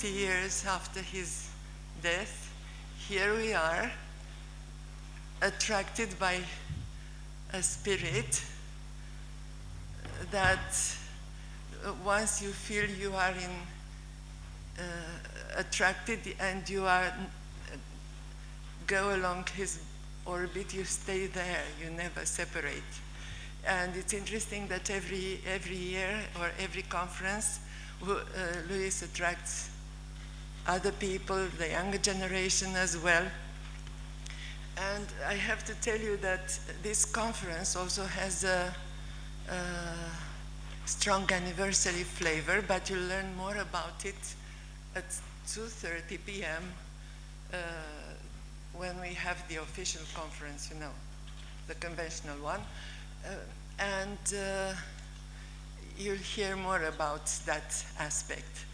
60 years after his death, here we are, attracted by a spirit that once you feel you are attracted and you are go along his orbit, you stay there, you never separate. And it's interesting that every year or every conference, Louis attracts other people, the younger generation as well. And I have to tell you that this conference also has a strong anniversary flavor, but you'll learn more about it at 2:30 p.m. When we have the official conference, you know, the conventional one. And you'll hear more about that aspect.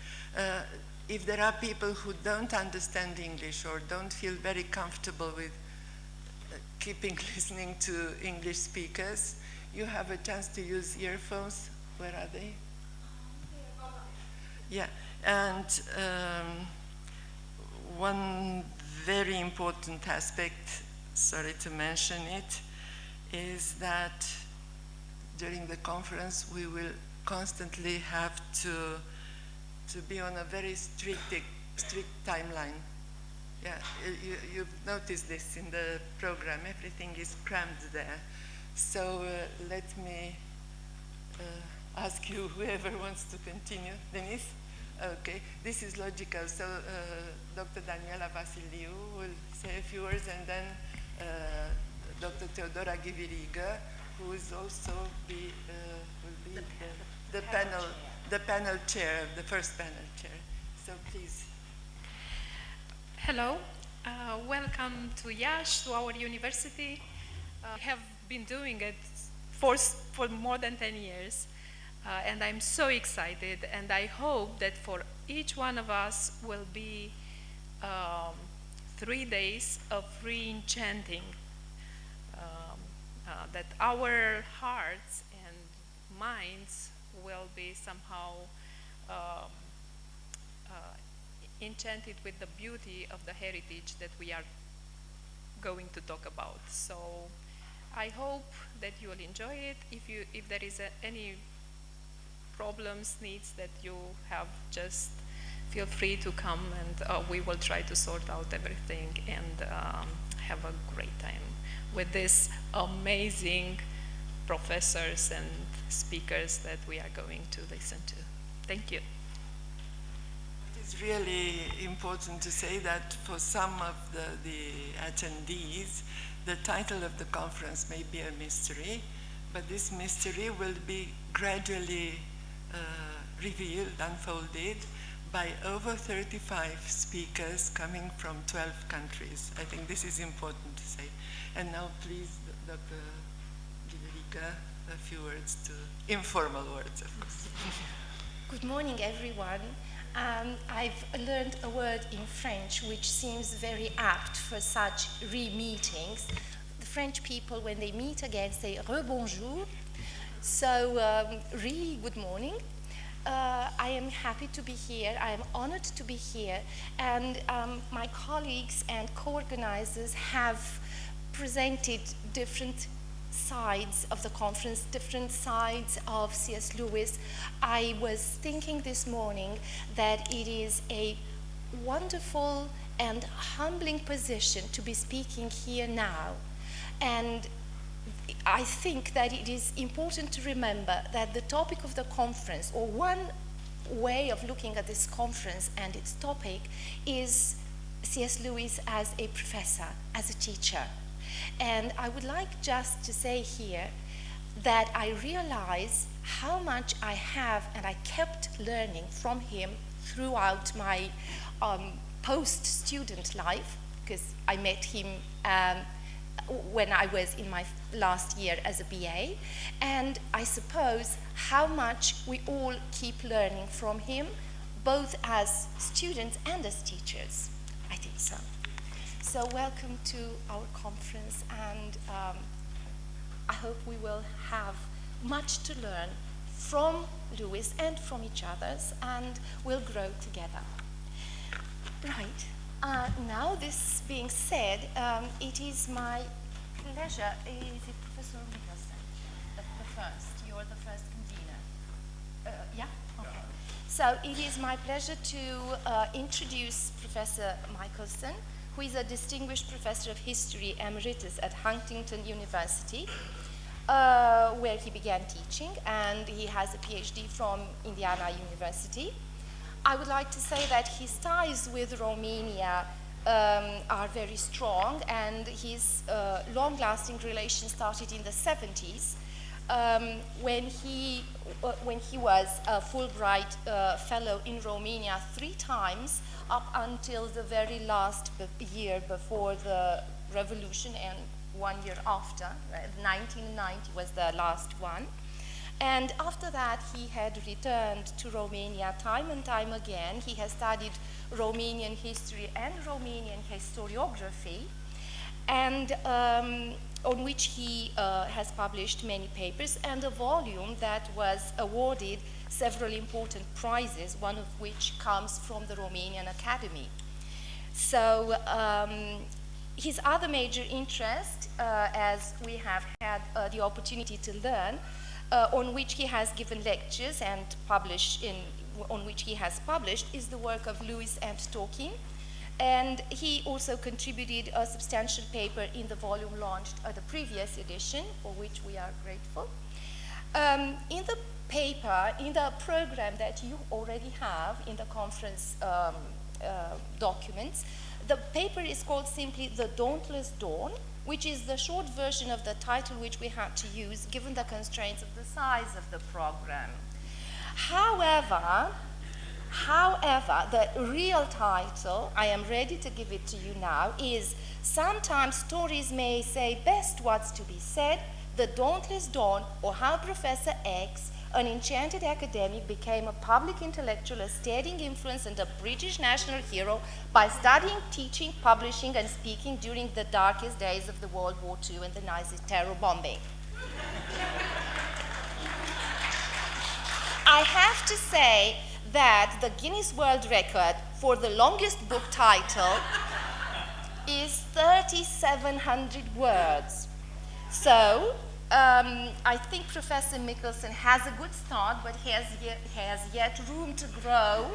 If there are people who don't understand English or don't feel very comfortable with keeping listening to English speakers, you have a chance to use earphones. Where are they? Yeah, and one very important aspect, sorry to mention it, is that during the conference we will constantly have to be on a very strict timeline. Yeah, you've noticed this in the program, everything is crammed there. So let me ask you, whoever wants to continue. Denise? Okay, this is logical. So Dr. Daniela Vasiliu will say a few words, and then Dr. Teodora Ghivirigă, who is also will be the panel chair, the first panel chair. So please. Hello, welcome to Iași, to our university. We have been doing it for more than 10 years. And I'm so excited, and I hope that for each one of us will be 3 days of re-enchanting, that our hearts and minds will be somehow enchanted with the beauty of the heritage that we are going to talk about. So I hope that you will enjoy it. If there is any problems, needs that you have, just feel free to come, and we will try to sort out everything and have a great time with these amazing professors and speakers that we are going to listen to. Thank you. It's really important to say that for some of the attendees, the title of the conference may be a mystery, but this mystery will be gradually revealed, unfolded by over 35 speakers coming from 12 countries. I think this is important to say. And now please, Dr. Ghivirigă, a few words informal words, of course. Good morning, everyone. I've learned a word in French which seems very apt for such re-meetings. The French people, when they meet again, say re-bonjour. So, good morning. I am happy to be here. I am honored to be here. And my colleagues and co-organizers have presented different sides of the conference, different sides of C.S. Lewis. I was thinking this morning that it is a wonderful and humbling position to be speaking here now. And I think that it is important to remember that the topic of the conference, or one way of looking at this conference and its topic, is C.S. Lewis as a professor, as a teacher. And I would like just to say here that I realize how much I have and I kept learning from him throughout my post-student life, because I met him when I was in my last year as a BA, and I suppose how much we all keep learning from him, both as students and as teachers. I think so. So welcome to our conference, and I hope we will have much to learn from Lewis and from each other, and we'll grow together. Right. Now, this being said, it is my pleasure. Is it Professor Michelson? The first. You're the first convener. Yeah? Okay. So it is my pleasure to introduce Professor Michelson, who is a distinguished professor of history emeritus at Huntington University, where he began teaching, and he has a PhD from Indiana University. I would like to say that his ties with Romania are very strong, and his long-lasting relation started in the 70s when he was a Fulbright fellow in Romania 3 times up until the very last year before the revolution and 1 year after. 1990 was the last one. And after that, he had returned to Romania time and time again. He has studied Romanian history and Romanian historiography, and on which he has published many papers, and a volume that was awarded several important prizes, one of which comes from the Romanian Academy. So his other major interest, as we have had the opportunity to learn, on which he has given lectures and on which he has published, is the work of Lewis and Tolkien. And he also contributed a substantial paper in the volume launched at the previous edition, for which we are grateful. In the paper, in the program that you already have in the conference documents, the paper is called simply The Dauntless Dawn, which is the short version of the title which we had to use given the constraints of the size of the program. However, the real title, I am ready to give it to you now, is Sometimes Stories May Say Best What's to Be Said, The Dauntless Dawn, or How Professor X, an enchanted academic, became a public intellectual, a steadying influence, and a British national hero by studying, teaching, publishing, and speaking during the darkest days of the World War II and the Nazi terror bombing. I have to say that the Guinness World Record for the longest book title is 3,700 words. So, I think Professor Michelson has a good start, but he has yet room to grow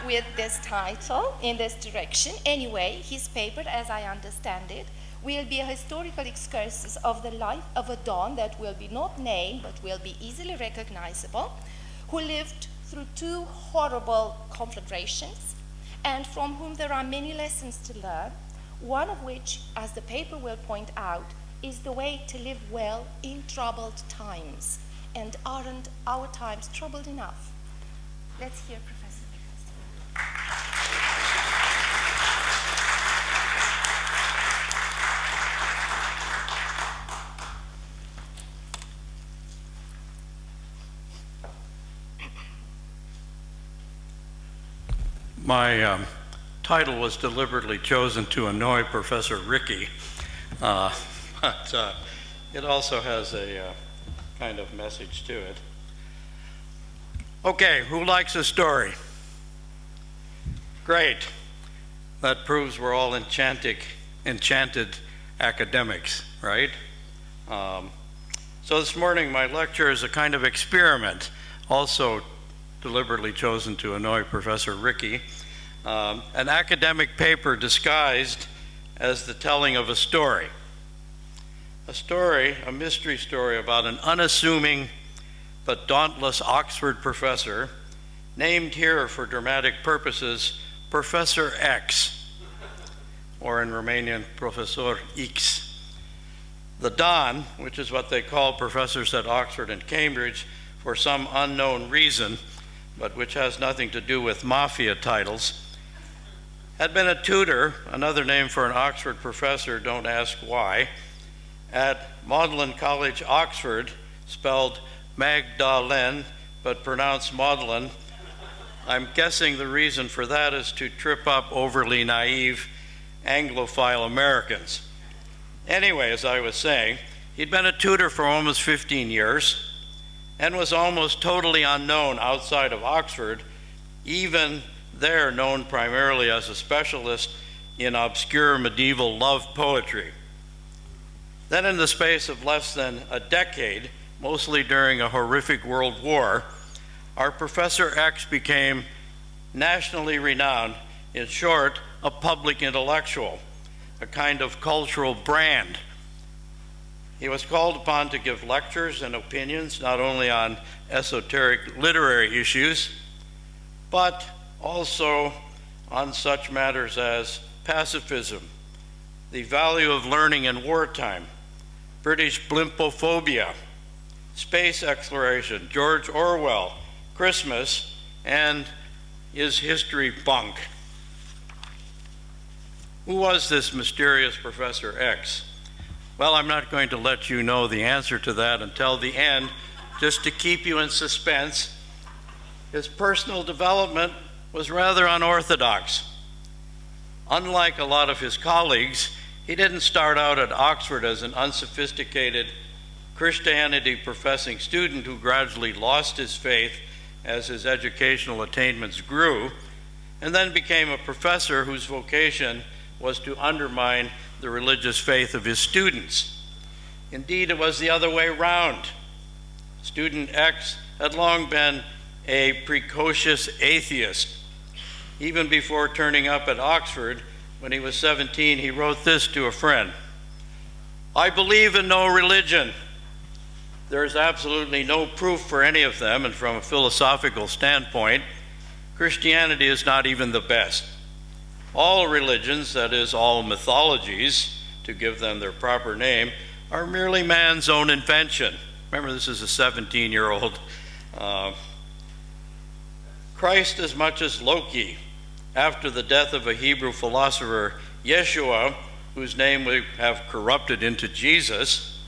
with this title in this direction. Anyway, his paper, as I understand it, will be a historical excursus of the life of a Don that will be not named, but will be easily recognizable, who lived through 2 horrible conflagrations, and from whom there are many lessons to learn, one of which, as the paper will point out, is the way to live well in troubled times. And aren't our times troubled enough? Let's hear Professor Michelson. My title was deliberately chosen to annoy Professor Ricky, but it also has a kind of message to it. Okay, who likes a story? Great. That proves we're all enchanted academics, right? So this morning my lecture is a kind of experiment, also deliberately chosen to annoy Professor Ricky, an academic paper disguised as the telling of a story. A story, a mystery story about an unassuming but dauntless Oxford professor, named here for dramatic purposes Professor X, or in Romanian, Profesor X. The Don, which is what they call professors at Oxford and Cambridge for some unknown reason, but which has nothing to do with mafia titles, had been a tutor, another name for an Oxford professor, don't ask why, at Magdalen College, Oxford, spelled Magdalen, but pronounced Magdalen. I'm guessing the reason for that is to trip up overly naive Anglophile Americans. Anyway, as I was saying, he'd been a tutor for almost 15 years and was almost totally unknown outside of Oxford, even there known primarily as a specialist in obscure medieval love poetry. Then in the space of less than a decade, mostly during a horrific world war, our Professor X became nationally renowned, in short, a public intellectual, a kind of cultural brand. He was called upon to give lectures and opinions not only on esoteric literary issues, but also on such matters as pacifism, the value of learning in wartime, British blimpophobia, space exploration, George Orwell, Christmas, and is history bunk? Who was this mysterious Professor X? Well, I'm not going to let you know the answer to that until the end, just to keep you in suspense. His personal development was rather unorthodox. Unlike a lot of his colleagues, he didn't start out at Oxford as an unsophisticated Christianity-professing student who gradually lost his faith as his educational attainments grew, and then became a professor whose vocation was to undermine the religious faith of his students. Indeed, it was the other way around. Student X had long been a precocious atheist. Even before turning up at Oxford, when he was 17, he wrote this to a friend: "I believe in no religion. There is absolutely no proof for any of them, and from a philosophical standpoint, Christianity is not even the best. All religions, that is, all mythologies, to give them their proper name, are merely man's own invention." Remember, this is a 17-year-old. Christ as much as Loki, after the death of a Hebrew philosopher, Yeshua, whose name we have corrupted into Jesus,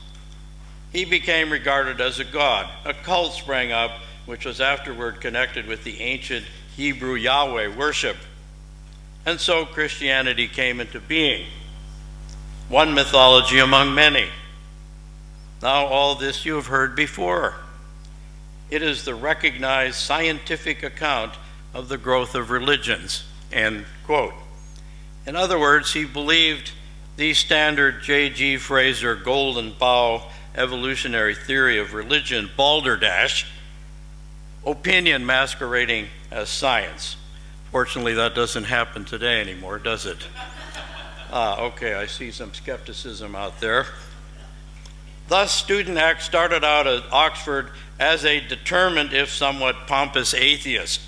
he became regarded as a god. A cult sprang up, which was afterward connected with the ancient Hebrew Yahweh worship. And so Christianity came into being, one mythology among many. Now all this you have heard before. It is the recognized scientific account of the growth of religions, end quote. In other words, he believed the standard J.G. Fraser Golden Bough evolutionary theory of religion, balderdash, opinion masquerading as science. Fortunately, that doesn't happen today anymore, does it? Okay, I see some skepticism out there. Thus, Student X started out at Oxford as a determined, if somewhat pompous, atheist.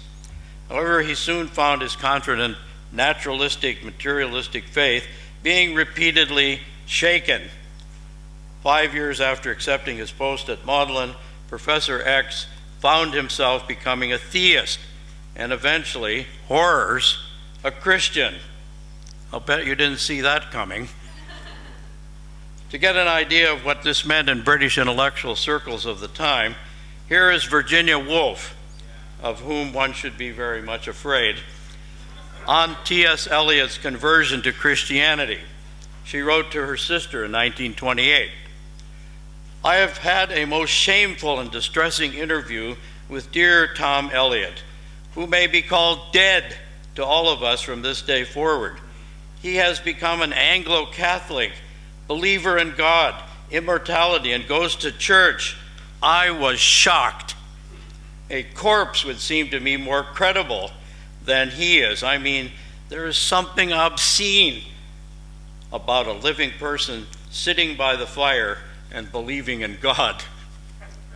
However, he soon found his confident, naturalistic, materialistic faith being repeatedly shaken. 5 years after accepting his post at Magdalen, Professor X found himself becoming a theist, and eventually, horrors, a Christian. I'll bet you didn't see that coming. To get an idea of what this meant in British intellectual circles of the time, here is Virginia Woolf, of whom one should be very much afraid, on T.S. Eliot's conversion to Christianity. She wrote to her sister in 1928, "I have had a most shameful and distressing interview with dear Tom Eliot, who may be called dead to all of us from this day forward. He has become an Anglo-Catholic, believer in God, immortality, and goes to church. I was shocked. A corpse would seem to me more credible than he is. I mean, there is something obscene about a living person sitting by the fire and believing in God,"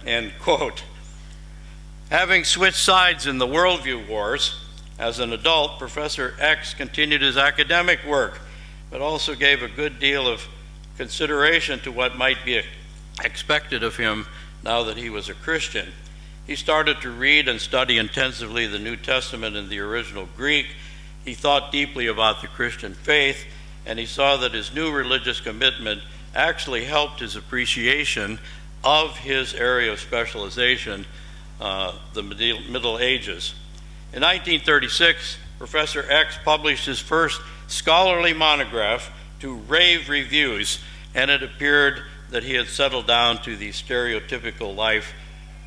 end quote. Having switched sides in the worldview wars, as an adult, Professor X continued his academic work, but also gave a good deal of consideration to what might be expected of him now that he was a Christian. He started to read and study intensively the New Testament in the original Greek. He thought deeply about the Christian faith, and he saw that his new religious commitment actually helped his appreciation of his area of specialization, the Middle Ages. In 1936, Professor X published his first scholarly monograph to rave reviews, and it appeared that he had settled down to the stereotypical life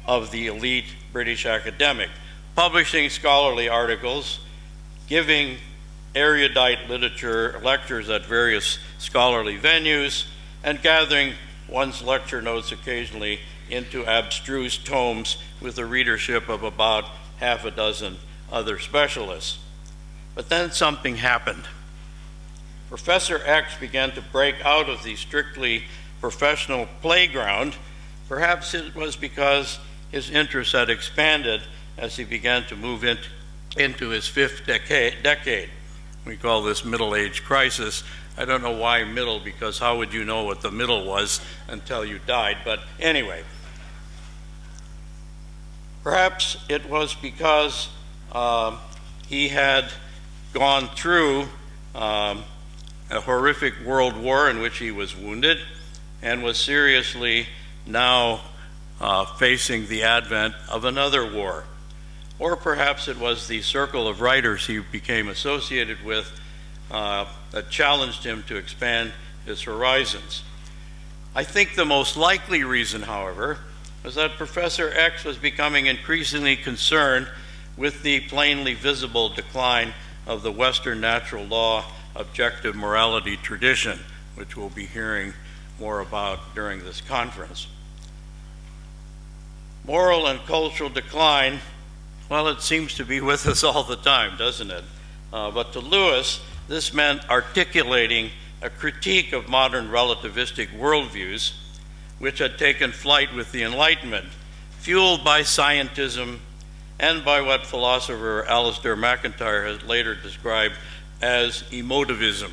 of the elite British academic, publishing scholarly articles giving erudite literature lectures at various scholarly venues, and gathering one's lecture notes occasionally into abstruse tomes with a readership of about half a dozen other specialists. But then something happened. Professor X began to break out of the strictly professional playground. Perhaps it was because his interests had expanded as he began to move into his fifth decade. We call this middle age crisis. I don't know why middle, because how would you know what the middle was until you died? But anyway, perhaps it was because he had gone through a horrific world war in which he was wounded and was seriously now facing the advent of another war. Or perhaps it was the circle of writers he became associated with that challenged him to expand his horizons. I think the most likely reason, however, was that Professor X was becoming increasingly concerned with the plainly visible decline of the Western natural law objective morality tradition, which we'll be hearing more about during this conference. Moral and cultural decline, well, it seems to be with us all the time, doesn't it? But to Lewis, this meant articulating a critique of modern relativistic worldviews, which had taken flight with the Enlightenment, fueled by scientism and by what philosopher Alasdair MacIntyre has later described as emotivism.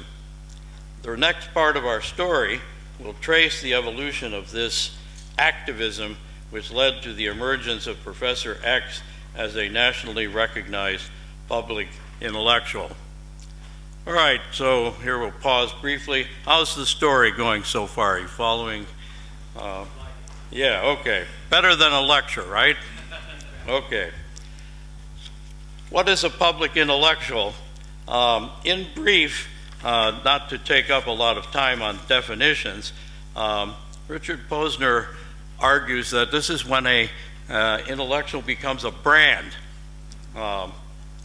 The next part of our story will trace the evolution of this activism, which led to the emergence of Professor X as a nationally recognized public intellectual. All right, so here we'll pause briefly. How's the story going so far? Are you following? Yeah, okay. Better than a lecture, right? Okay. What is a public intellectual? In brief, not to take up a lot of time on definitions, Richard Posner argues that this is when a intellectual becomes a brand.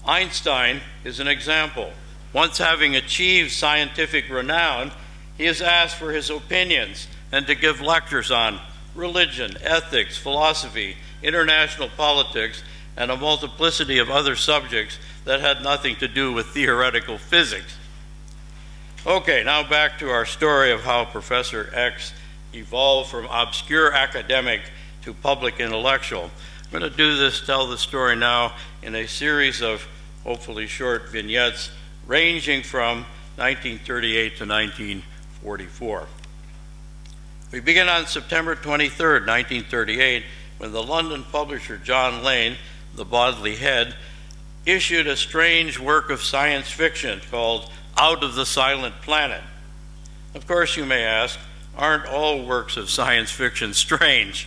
Einstein is an example. Once having achieved scientific renown, he is asked for his opinions and to give lectures on religion, ethics, philosophy, international politics, and a multiplicity of other subjects that had nothing to do with theoretical physics. Okay, now back to our story of how Professor X evolved from obscure academic to public intellectual. I'm going to tell the story now in a series of hopefully short vignettes ranging from 1938 to 1944. We begin on September 23rd, 1938, when the London publisher John Lane, the Bodley Head, issued a strange work of science fiction called Out of the Silent Planet. Of course, you may ask, aren't all works of science fiction strange?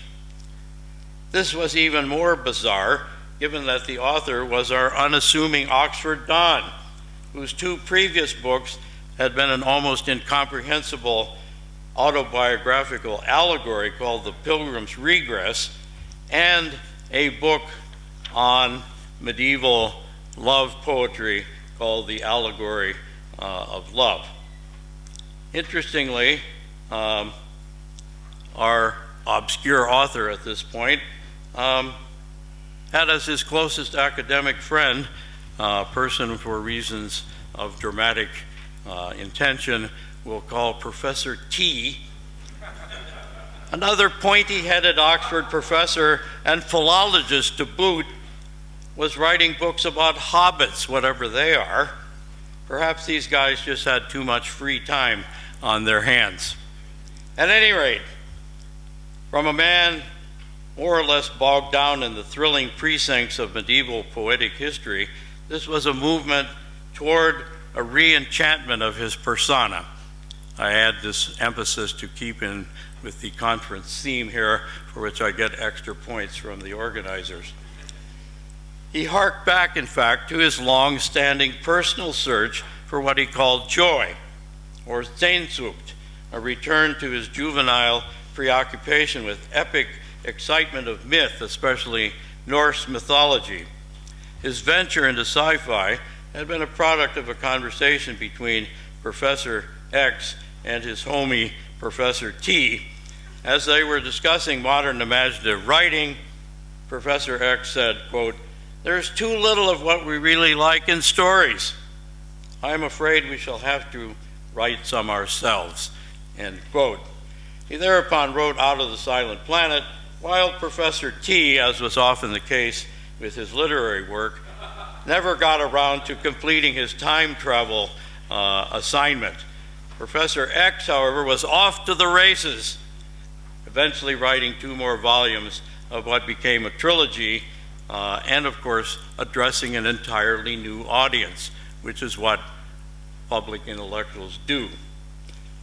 This was even more bizarre, given that the author was our unassuming Oxford Don, whose two previous books had been an almost incomprehensible autobiographical allegory called The Pilgrim's Regress, and a book on medieval love poetry called The Allegory of Love. Interestingly, our obscure author at this point had as his closest academic friend, a person for reasons of dramatic intention we'll call Professor T, another pointy-headed Oxford professor and philologist to boot, was writing books about hobbits, whatever they are. Perhaps these guys just had too much free time on their hands. At any rate, from a man more or less bogged down in the thrilling precincts of medieval poetic history, this was a movement toward a re-enchantment of his persona. I add this emphasis to keep in with the conference theme here, for which I get extra points from the organizers. He harked back, in fact, to his long-standing personal search for what he called joy, or Sehnsucht, a return to his juvenile preoccupation with epic excitement of myth, especially Norse mythology. His venture into sci-fi had been a product of a conversation between Professor X and his homie, Professor T. As they were discussing modern imaginative writing, Professor X said, quote, "There's too little of what we really like in stories. I'm afraid we shall have to write some ourselves," end quote. He thereupon wrote Out of the Silent Planet, while Professor T, as was often the case with his literary work, never got around to completing his time travel assignment. Professor X, however, was off to the races, eventually writing 2 more volumes of what became a trilogy, and of course addressing an entirely new audience, which is what public intellectuals do.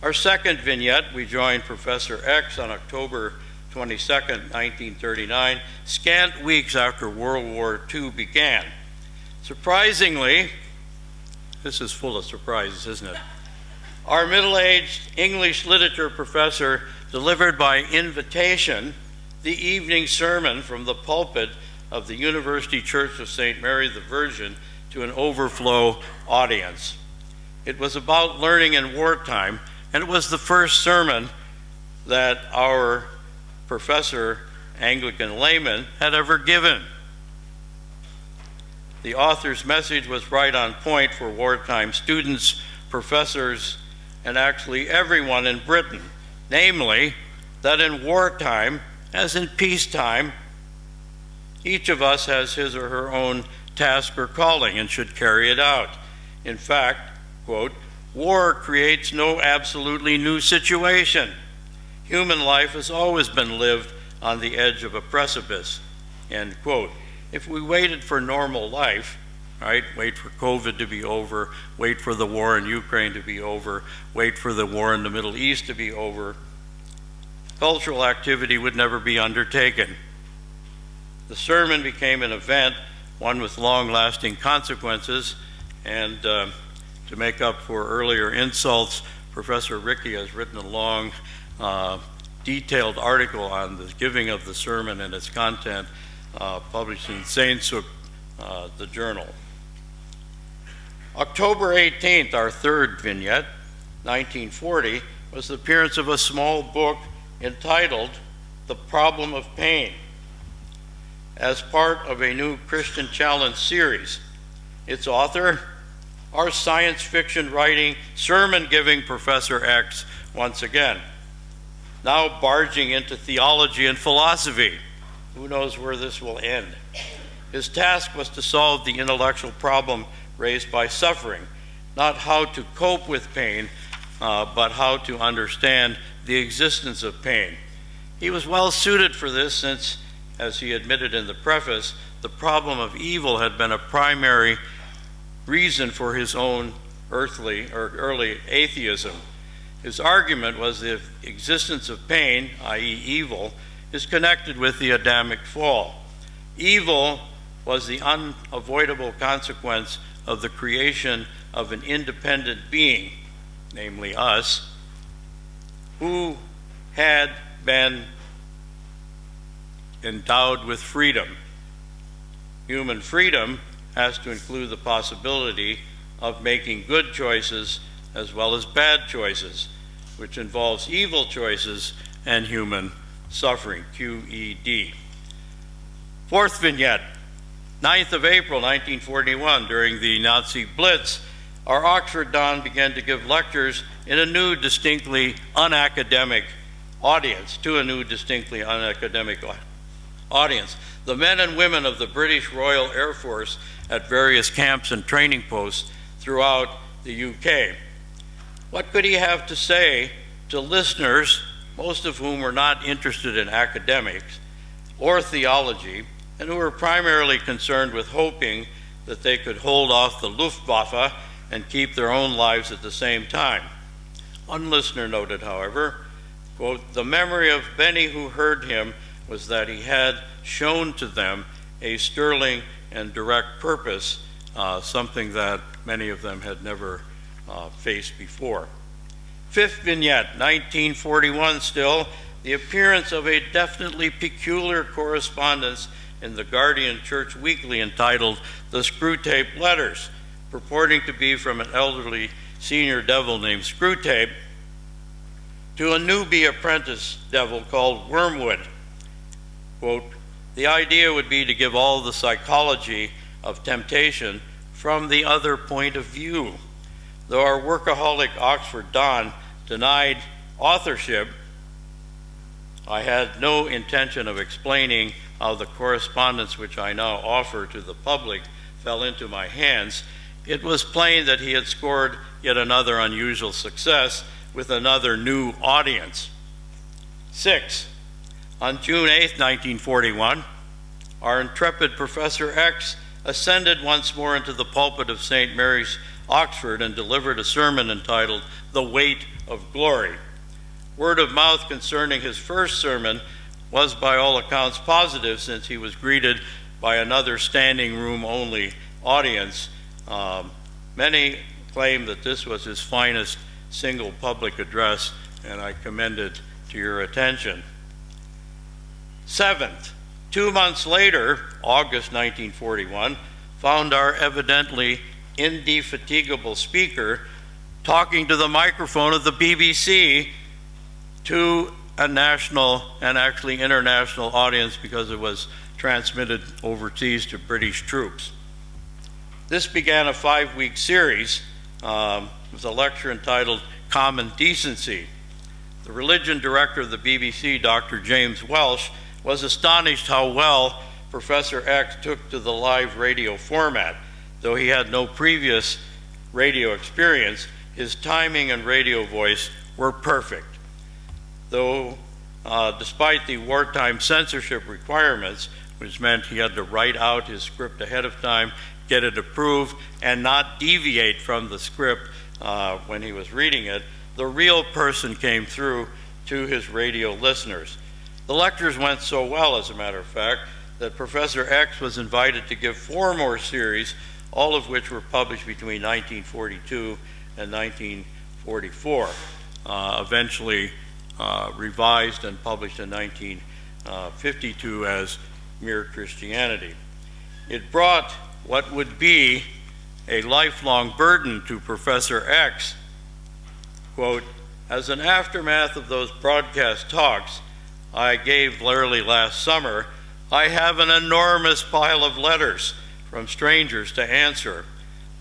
Our second vignette, we joined Professor X on October 22nd, 1939, scant weeks after World War II began. Surprisingly, this is full of surprises, isn't it? Our middle-aged English literature professor delivered by invitation the evening sermon from the pulpit of the University Church of St. Mary the Virgin to an overflow audience. It was about learning in wartime, and it was the first sermon that our professor, Anglican layman, had ever given. The author's message was right on point for wartime students, professors, and actually everyone in Britain, namely that in wartime, as in peacetime, each of us has his or her own task or calling and should carry it out. In fact, quote, "War creates no absolutely new situation. Human life has always been lived on the edge of a precipice," end quote. If we waited for normal life, right, wait for COVID to be over, wait for the war in Ukraine to be over, wait for the war in the Middle East to be over, cultural activity would never be undertaken. The sermon became an event, one with long-lasting consequences, and to make up for earlier insults, Professor Ricky has written a long, detailed article on the giving of the sermon and its content, published in Saintsuk, the journal. October 18th, our third vignette, 1940, was the appearance of a small book entitled The Problem of Pain, as part of a new Christian Challenge series. Its author, our science fiction writing, sermon giving Professor X once again, now barging into theology and philosophy. Who knows where this will end? His task was to solve the intellectual problem raised by suffering, not how to cope with pain, but how to understand the existence of pain. He was well suited for this since, as he admitted in the preface, the problem of evil had been a primary reason for his own early atheism. His argument was the existence of pain, i.e. evil, is connected with the Adamic fall. Evil was the unavoidable consequence of the creation of an independent being, namely us, who had been endowed with freedom. Human freedom has to include the possibility of making good choices as well as bad choices, which involves evil choices and human suffering, QED. Fourth vignette, 9th of April, 1941, during the Nazi Blitz, our Oxford Don began to give lectures in a new, distinctly unacademic audience, to a new, distinctly unacademic audience. The men and women of the British Royal Air Force at various camps and training posts throughout the UK. What could he have to say to listeners, most of whom were not interested in academics or theology, and who were primarily concerned with hoping that they could hold off the Luftwaffe and keep their own lives at the same time? One listener noted, however, quote, "The memory of many who heard him was that he had shown to them a sterling and direct purpose, something that many of them had never faced before." Fifth vignette, 1941 still, the appearance of a definitely peculiar correspondence in the Guardian Church Weekly entitled The Screwtape Letters. purporting to be from an elderly senior devil named Screwtape, to a newbie apprentice devil called Wormwood. Quote, the idea would be to give all the psychology of temptation from the other point of view. Though our workaholic Oxford Don denied authorship, I had no intention of explaining how the correspondence which I now offer to the public fell into my hands. It was plain that he had scored yet another unusual success with another new audience. 6. On June 8, 1941, our intrepid Professor X ascended once more into the pulpit of St. Mary's, Oxford, and delivered a sermon entitled The Weight of Glory. Word of mouth concerning his first sermon was by all accounts positive, since he was greeted by another standing room only audience. Many claim that this was his finest single public address, and I commend it to your attention. 7th, 2 months later, August 1941, found our evidently indefatigable speaker talking to the microphone of the BBC to a national and actually international audience, because it was transmitted overseas to British troops. This began a 5-week series. It was a lecture entitled Common Decency. The religion director of the BBC, Dr. James Welsh, was astonished how well Professor X took to the live radio format. Though he had no previous radio experience, his timing and radio voice were perfect. Though, despite the wartime censorship requirements, which meant he had to write out his script ahead of time, get it approved, and not deviate from the script when he was reading it, the real person came through to his radio listeners. The lectures went so well, as a matter of fact, that Professor X was invited to give 4 more series, all of which were published between 1942 and 1944, eventually revised and published in 1952 as Mere Christianity. It brought what would be a lifelong burden to Professor X. Quote, as an aftermath of those broadcast talks I gave early last summer, I have an enormous pile of letters from strangers to answer.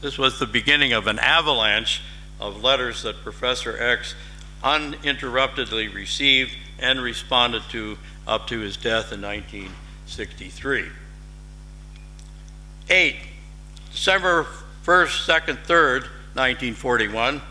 This was the beginning of an avalanche of letters that Professor X uninterruptedly received and responded to up to his death in 1963. 8. December 1st, 2nd, 3rd, 1941,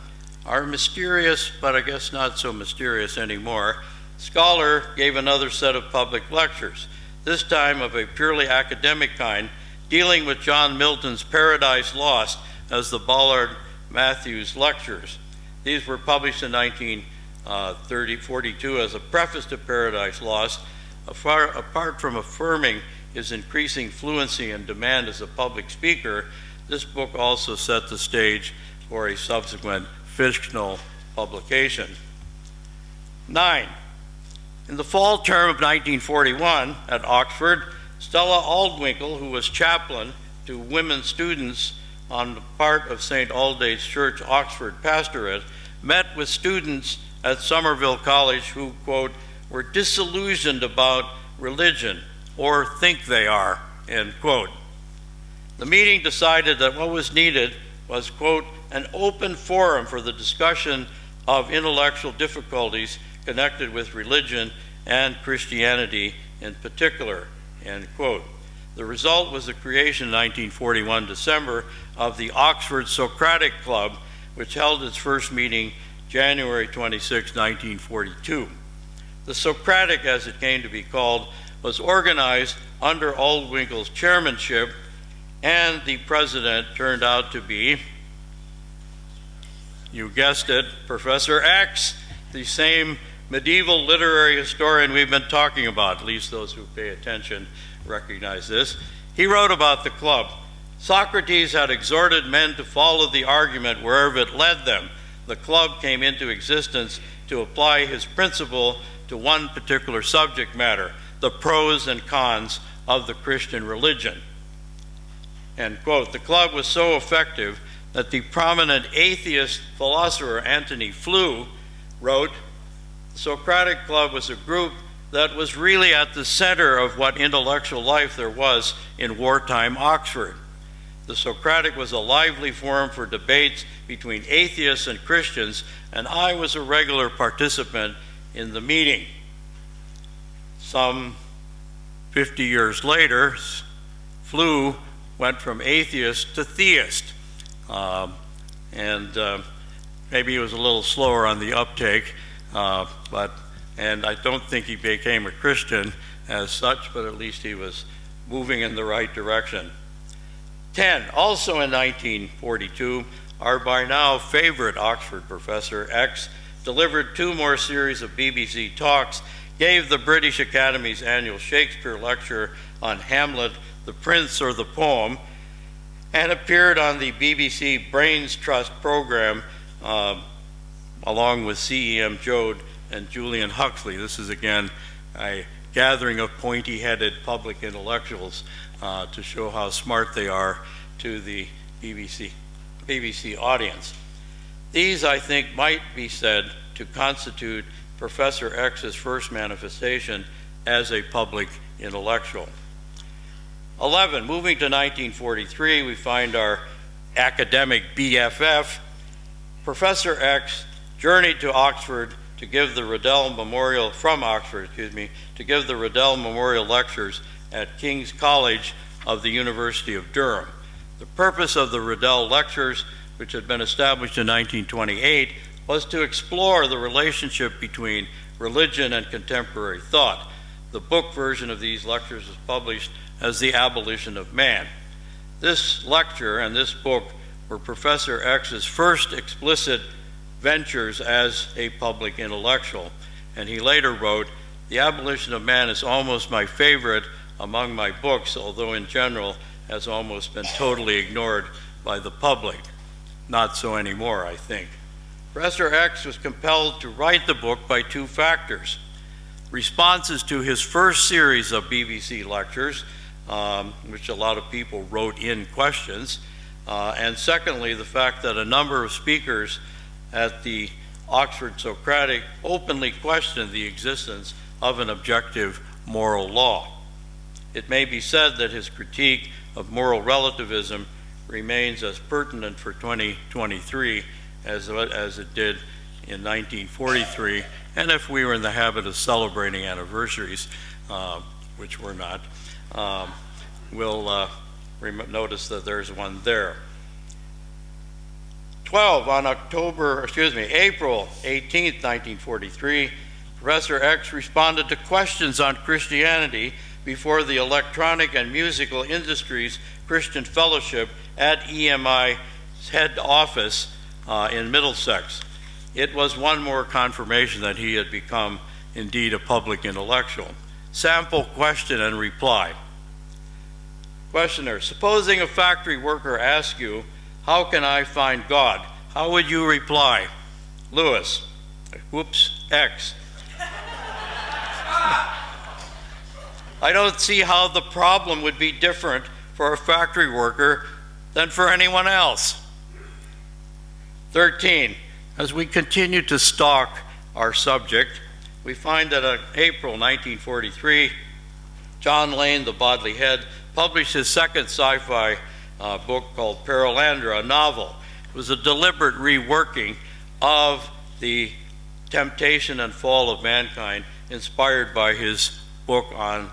our mysterious, but I guess not so mysterious anymore, scholar gave another set of public lectures, this time of a purely academic kind, dealing with John Milton's Paradise Lost as the Ballard Matthews Lectures. These were published in 1942 as a preface to Paradise Lost. Apart from affirming his increasing fluency and demand as a public speaker, this book also set the stage for a subsequent fictional publication. 9. In the fall term of 1941 at Oxford, Stella Aldwinkle, who was chaplain to women students on the part of St. Aldate's Church, Oxford Pastorate, met with students at Somerville College who, quote, were disillusioned about religion or think they are, end quote. The meeting decided that what was needed was, quote, an open forum for the discussion of intellectual difficulties connected with religion and Christianity in particular, end quote. The result was the creation in 1941 December of the Oxford Socratic Club, which held its first meeting January 26, 1942. The Socratic, as it came to be called, was organized under Aldwinkle's chairmanship, and the president turned out to be, you guessed it, Professor X, the same medieval literary historian we've been talking about. At least those who pay attention recognize this. He wrote about the club. Socrates had exhorted men to follow the argument wherever it led them. The club came into existence to apply his principle to one particular subject matter, the pros and cons of the Christian religion. End quote. The club was so effective that the prominent atheist philosopher Antony Flew wrote, the Socratic Club was a group that was really at the center of what intellectual life there was in wartime Oxford. The Socratic was a lively forum for debates between atheists and Christians, and I was a regular participant in the meeting. Some 50 years later, Flew went from atheist to theist. Maybe he was a little slower on the uptake, and I don't think he became a Christian as such, but at least he was moving in the right direction. 10, also in 1942, our by now favorite Oxford professor, X, delivered 2 more series of BBC talks, gave the British Academy's annual Shakespeare lecture on Hamlet, the Prince or the Poem, and appeared on the BBC Brains Trust program along with C.E.M. Joad and Julian Huxley. This is again a gathering of pointy-headed public intellectuals to show how smart they are to the BBC audience. These, I think, might be said to constitute Professor X's first manifestation as a public intellectual. 11, moving to 1943, we find our academic BFF. Professor X journeyed to Oxford to give the Riddell Memorial, to give the Riddell Memorial Lectures at King's College of the University of Durham. The purpose of the Riddell Lectures, which had been established in 1928, was to explore the relationship between religion and contemporary thought. The book version of these lectures was published as The Abolition of Man. This lecture and this book were Professor X's first explicit ventures as a public intellectual, and he later wrote, "The Abolition of Man is almost my favorite among my books, although in general has almost been totally ignored by the public." Not so anymore, I think. Professor X was compelled to write the book by 2 factors: responses to his first series of BBC lectures, which a lot of people wrote in questions, and secondly, the fact that a number of speakers at the Oxford Socratic openly questioned the existence of an objective moral law. It may be said that his critique of moral relativism remains as pertinent for 2023 as it did in 1943, and if we were in the habit of celebrating anniversaries, which we're not, we'll notice that there's one there. 12, on April 18th, 1943, Professor X responded to questions on Christianity before the Electronic and Musical Industries Christian Fellowship at EMI's head office in Middlesex. It was one more confirmation that he had become indeed a public intellectual. Sample question and reply. Questioner: supposing a factory worker asks you, "How can I find God?" How would you reply? Lewis: X. I don't see how the problem would be different for a factory worker than for anyone else. 13, as we continue to stalk our subject, we find that in April 1943, John Lane, the Bodley Head, published his second sci-fi book called Perelandra, a novel. It was a deliberate reworking of the temptation and fall of mankind, inspired by his book on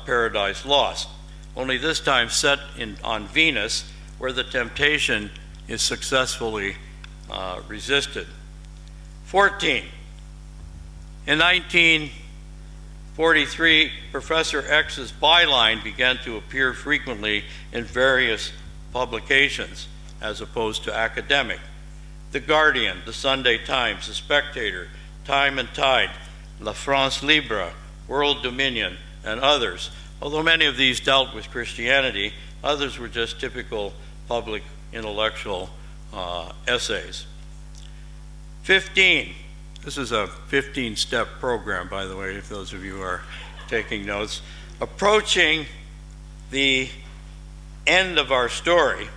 Paradise Lost, only this time set on Venus, where the temptation is successfully resisted. 14, in 1943, Professor X's byline began to appear frequently in various publications as opposed to academic. The Guardian, the Sunday Times, the Spectator, Time and Tide, La France Libre, World Dominion, and others. Although many of these dealt with Christianity, others were just typical public intellectual essays. 15, this is a 15-step program, by the way, if those of you are taking notes. Approaching the end of our story,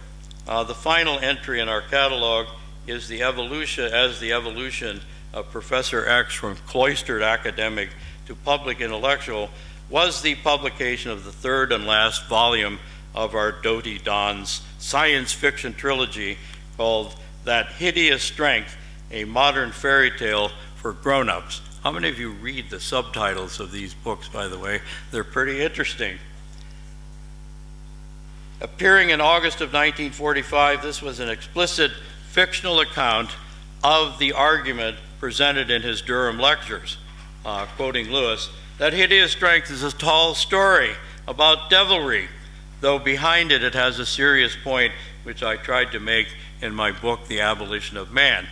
The final entry in our catalog is the evolution of Professor X from cloistered academic to public intellectual was the publication of the third and last volume of our Doughty Don's science fiction trilogy called That Hideous Strength, a Modern Fairy Tale for Grown-Ups. How many of you read the subtitles of these books, by the way? They're pretty interesting. Appearing in August of 1945, this was an explicit fictional account of the argument presented in his Durham lectures. Quoting Lewis, "That hideous strength is a tall story about devilry, though behind it it has a serious point which I tried to make in my book, The Abolition of Man."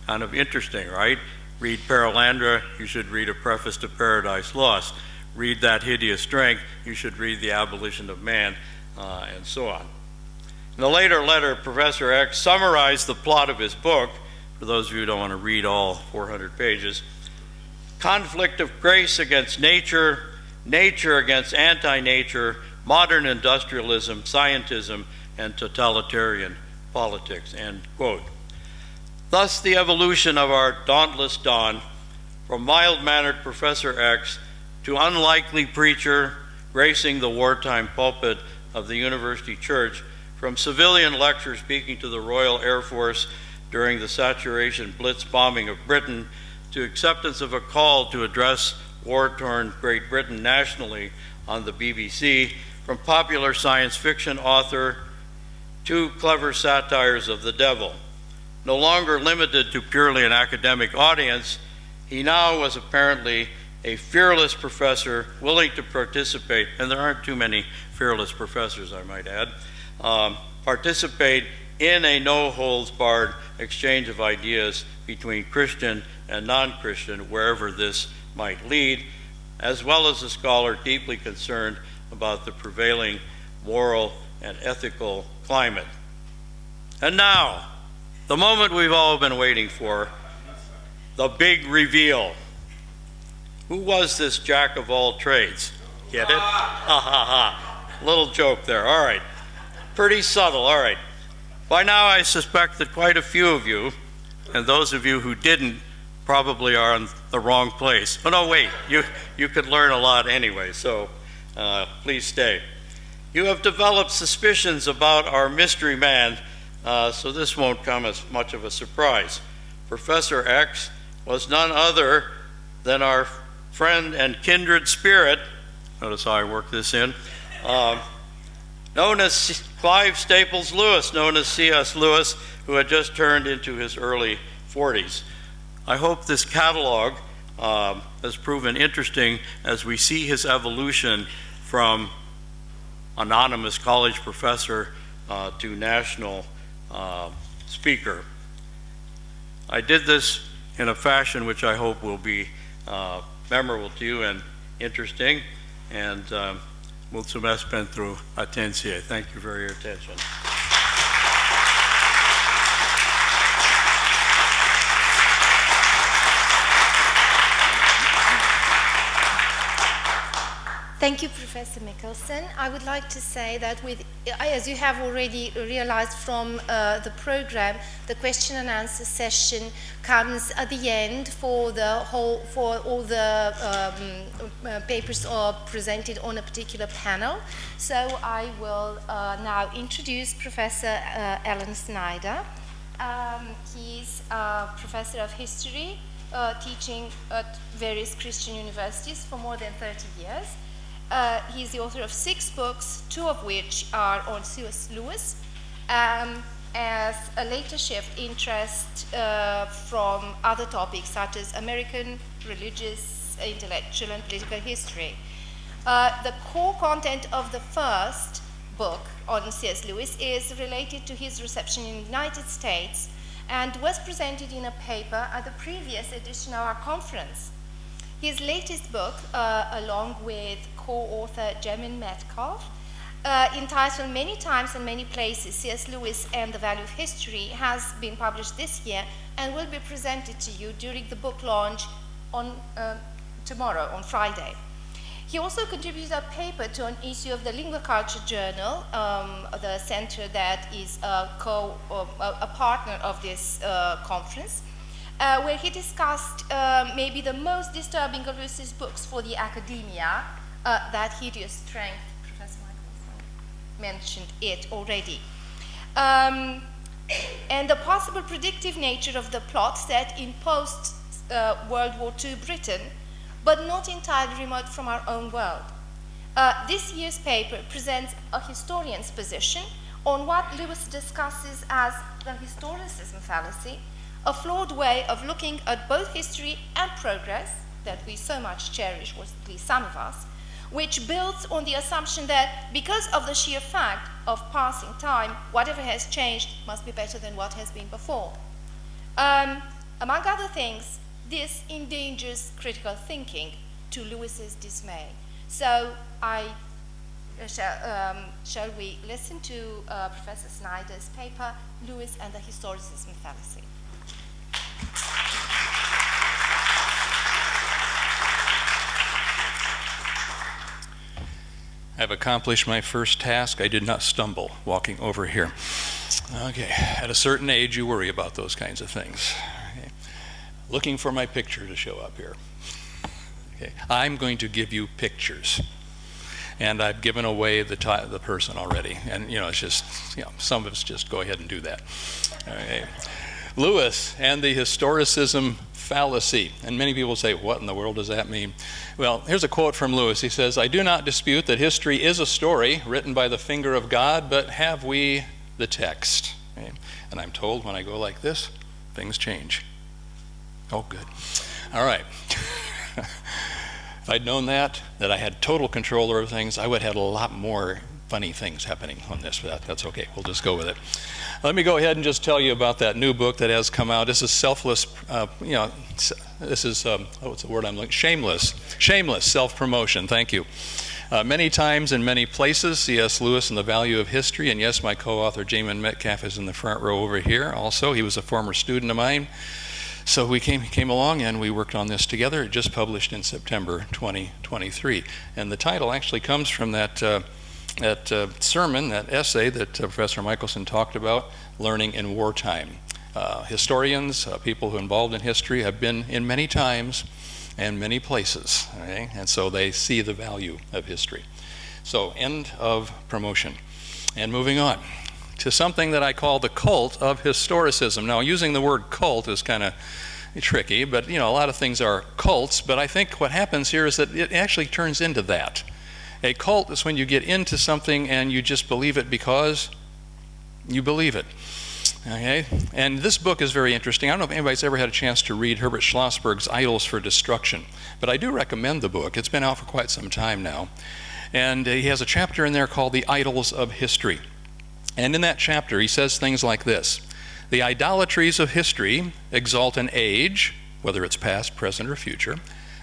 Kind of interesting, right? Read Perelandra, you should read A Preface to Paradise Lost. Read That Hideous Strength, you should read The Abolition of Man, and so on. In a later letter, Professor X summarized the plot of his book, for those of you who don't want to read all 400 pages. Conflict of grace against nature, nature against anti-nature, modern industrialism, scientism, and totalitarian politics, end quote. Thus, the evolution of our dauntless Don, from mild-mannered Professor X to unlikely preacher gracing the wartime pulpit of the University Church, from civilian lecture speaking to the Royal Air Force during the saturation blitz bombing of Britain, to acceptance of a call to address war-torn Great Britain nationally on the BBC, from popular science fiction author to clever satires of the devil. No longer limited to purely an academic audience, he now was apparently a fearless professor willing to participate, and there aren't too many fearless professors, I might add, participate in a no-holds-barred exchange of ideas between Christian and non-Christian, wherever this might lead, as well as a scholar deeply concerned about the prevailing moral and ethical climate. And now, the moment we've all been waiting for, the big reveal. Who was this jack of all trades? Get it? Ha ha ha. Little joke there. All right. Pretty subtle. All right. By now, I suspect that quite a few of you, and those of you who didn't, probably are in the wrong place. Oh, no, wait. You could learn a lot anyway, so please stay. You have developed suspicions about our mystery man, so this won't come as much of a surprise. Professor X was none other than our friend and kindred spirit, notice how I work this in, known as Clive Staples Lewis, known as C.S. Lewis, who had just turned into his early 40s. I hope this catalog has proven interesting as we see his evolution from anonymous college professor to national speaker. I did this in a fashion which I hope will be memorable to you and interesting, and mulțumesc pentru atenție. Thank you for your attention. Thank you, Professor Michelson. I would like to say that as you have already realized from the program, the question and answer session comes at the end for all the papers are presented on a particular panel. So I will now introduce Professor Alan Snyder. He's a professor of history, teaching at various Christian universities for more than 30 years. He's the author of 6 books, 2 of which are on C.S. Lewis, as a later shift interest from other topics such as American religious, intellectual, and political history. The core content of the first book on C.S. Lewis is related to his reception in the United States and was presented in a paper at the previous edition of our conference. His latest book, along with co-author Jamin Metcalf, entitled Many Times and Many Places, C.S. Lewis and the Value of History, has been published this year and will be presented to you during the book launch on tomorrow, on Friday. He also contributed a paper to an issue of the Lingua Culture Journal, the center that is a partner of this conference, where he discussed maybe the most disturbing of Lewis's books for the academia, That Hideous Strength. Professor Michelson mentioned it already. And the possible predictive nature of the plot set in post-World War II Britain, but not entirely remote from our own world. This year's paper presents a historian's position on what Lewis discusses as the historicism fallacy, a flawed way of looking at both history and progress that we so much cherish, or at least some of us, which builds on the assumption that because of the sheer fact of passing time, whatever has changed must be better than what has been before. Among other things, this endangers critical thinking, to Lewis's dismay. So shall we listen to Professor Snyder's paper, Lewis and the Historicism Fallacy. I've accomplished my first task. I did not stumble walking over here. Okay, at a certain age, you worry about those kinds of things. Okay. Looking for my picture to show up here. Okay, I'm going to give you pictures. And I've given away the person already. And, it's just, some of us just go ahead and do that. Okay. Lewis and the Historicism Fallacy. And many people say, what in the world does that mean? Well, here's a quote from Lewis. He says, "I do not dispute that history is a story written by the finger of God, but have we the text?" Okay. And I'm told when I go like this, things change. Oh, good. All right. If I'd known that I had total control over things, I would have had a lot more funny things happening on this, but that's okay. We'll just go with it. Let me go ahead and just tell you about that new book that has come out. This is selfless, this is, what's the word I'm looking, shameless self-promotion, thank you. Many times in many places, C.S. Lewis and the Value of History, and yes, my co-author Jamin Metcalf is in the front row over here also. He was a former student of mine. So we came along and we worked on this together. It just published in September 2023. And the title actually comes from that sermon, that essay that Professor Michelson talked about, Learning in Wartime. Historians, people who are involved in history, have been in many times and many places, okay? And so they see the value of history. So end of promotion. And moving on to something that I call the cult of historicism. Now, using the word cult is kind of tricky, but a lot of things are cults, but I think what happens here is that it actually turns into that. A cult is when you get into something and you just believe it because you believe it. Okay? And this book is very interesting. I don't know if anybody's ever had a chance to read Herbert Schlossberg's Idols for Destruction, but I do recommend the book. It's been out for quite some time now. And he has a chapter in there called The Idols of History. And in that chapter, he says things like this: "The idolatries of history exalt an age, whether it's past, present, or future,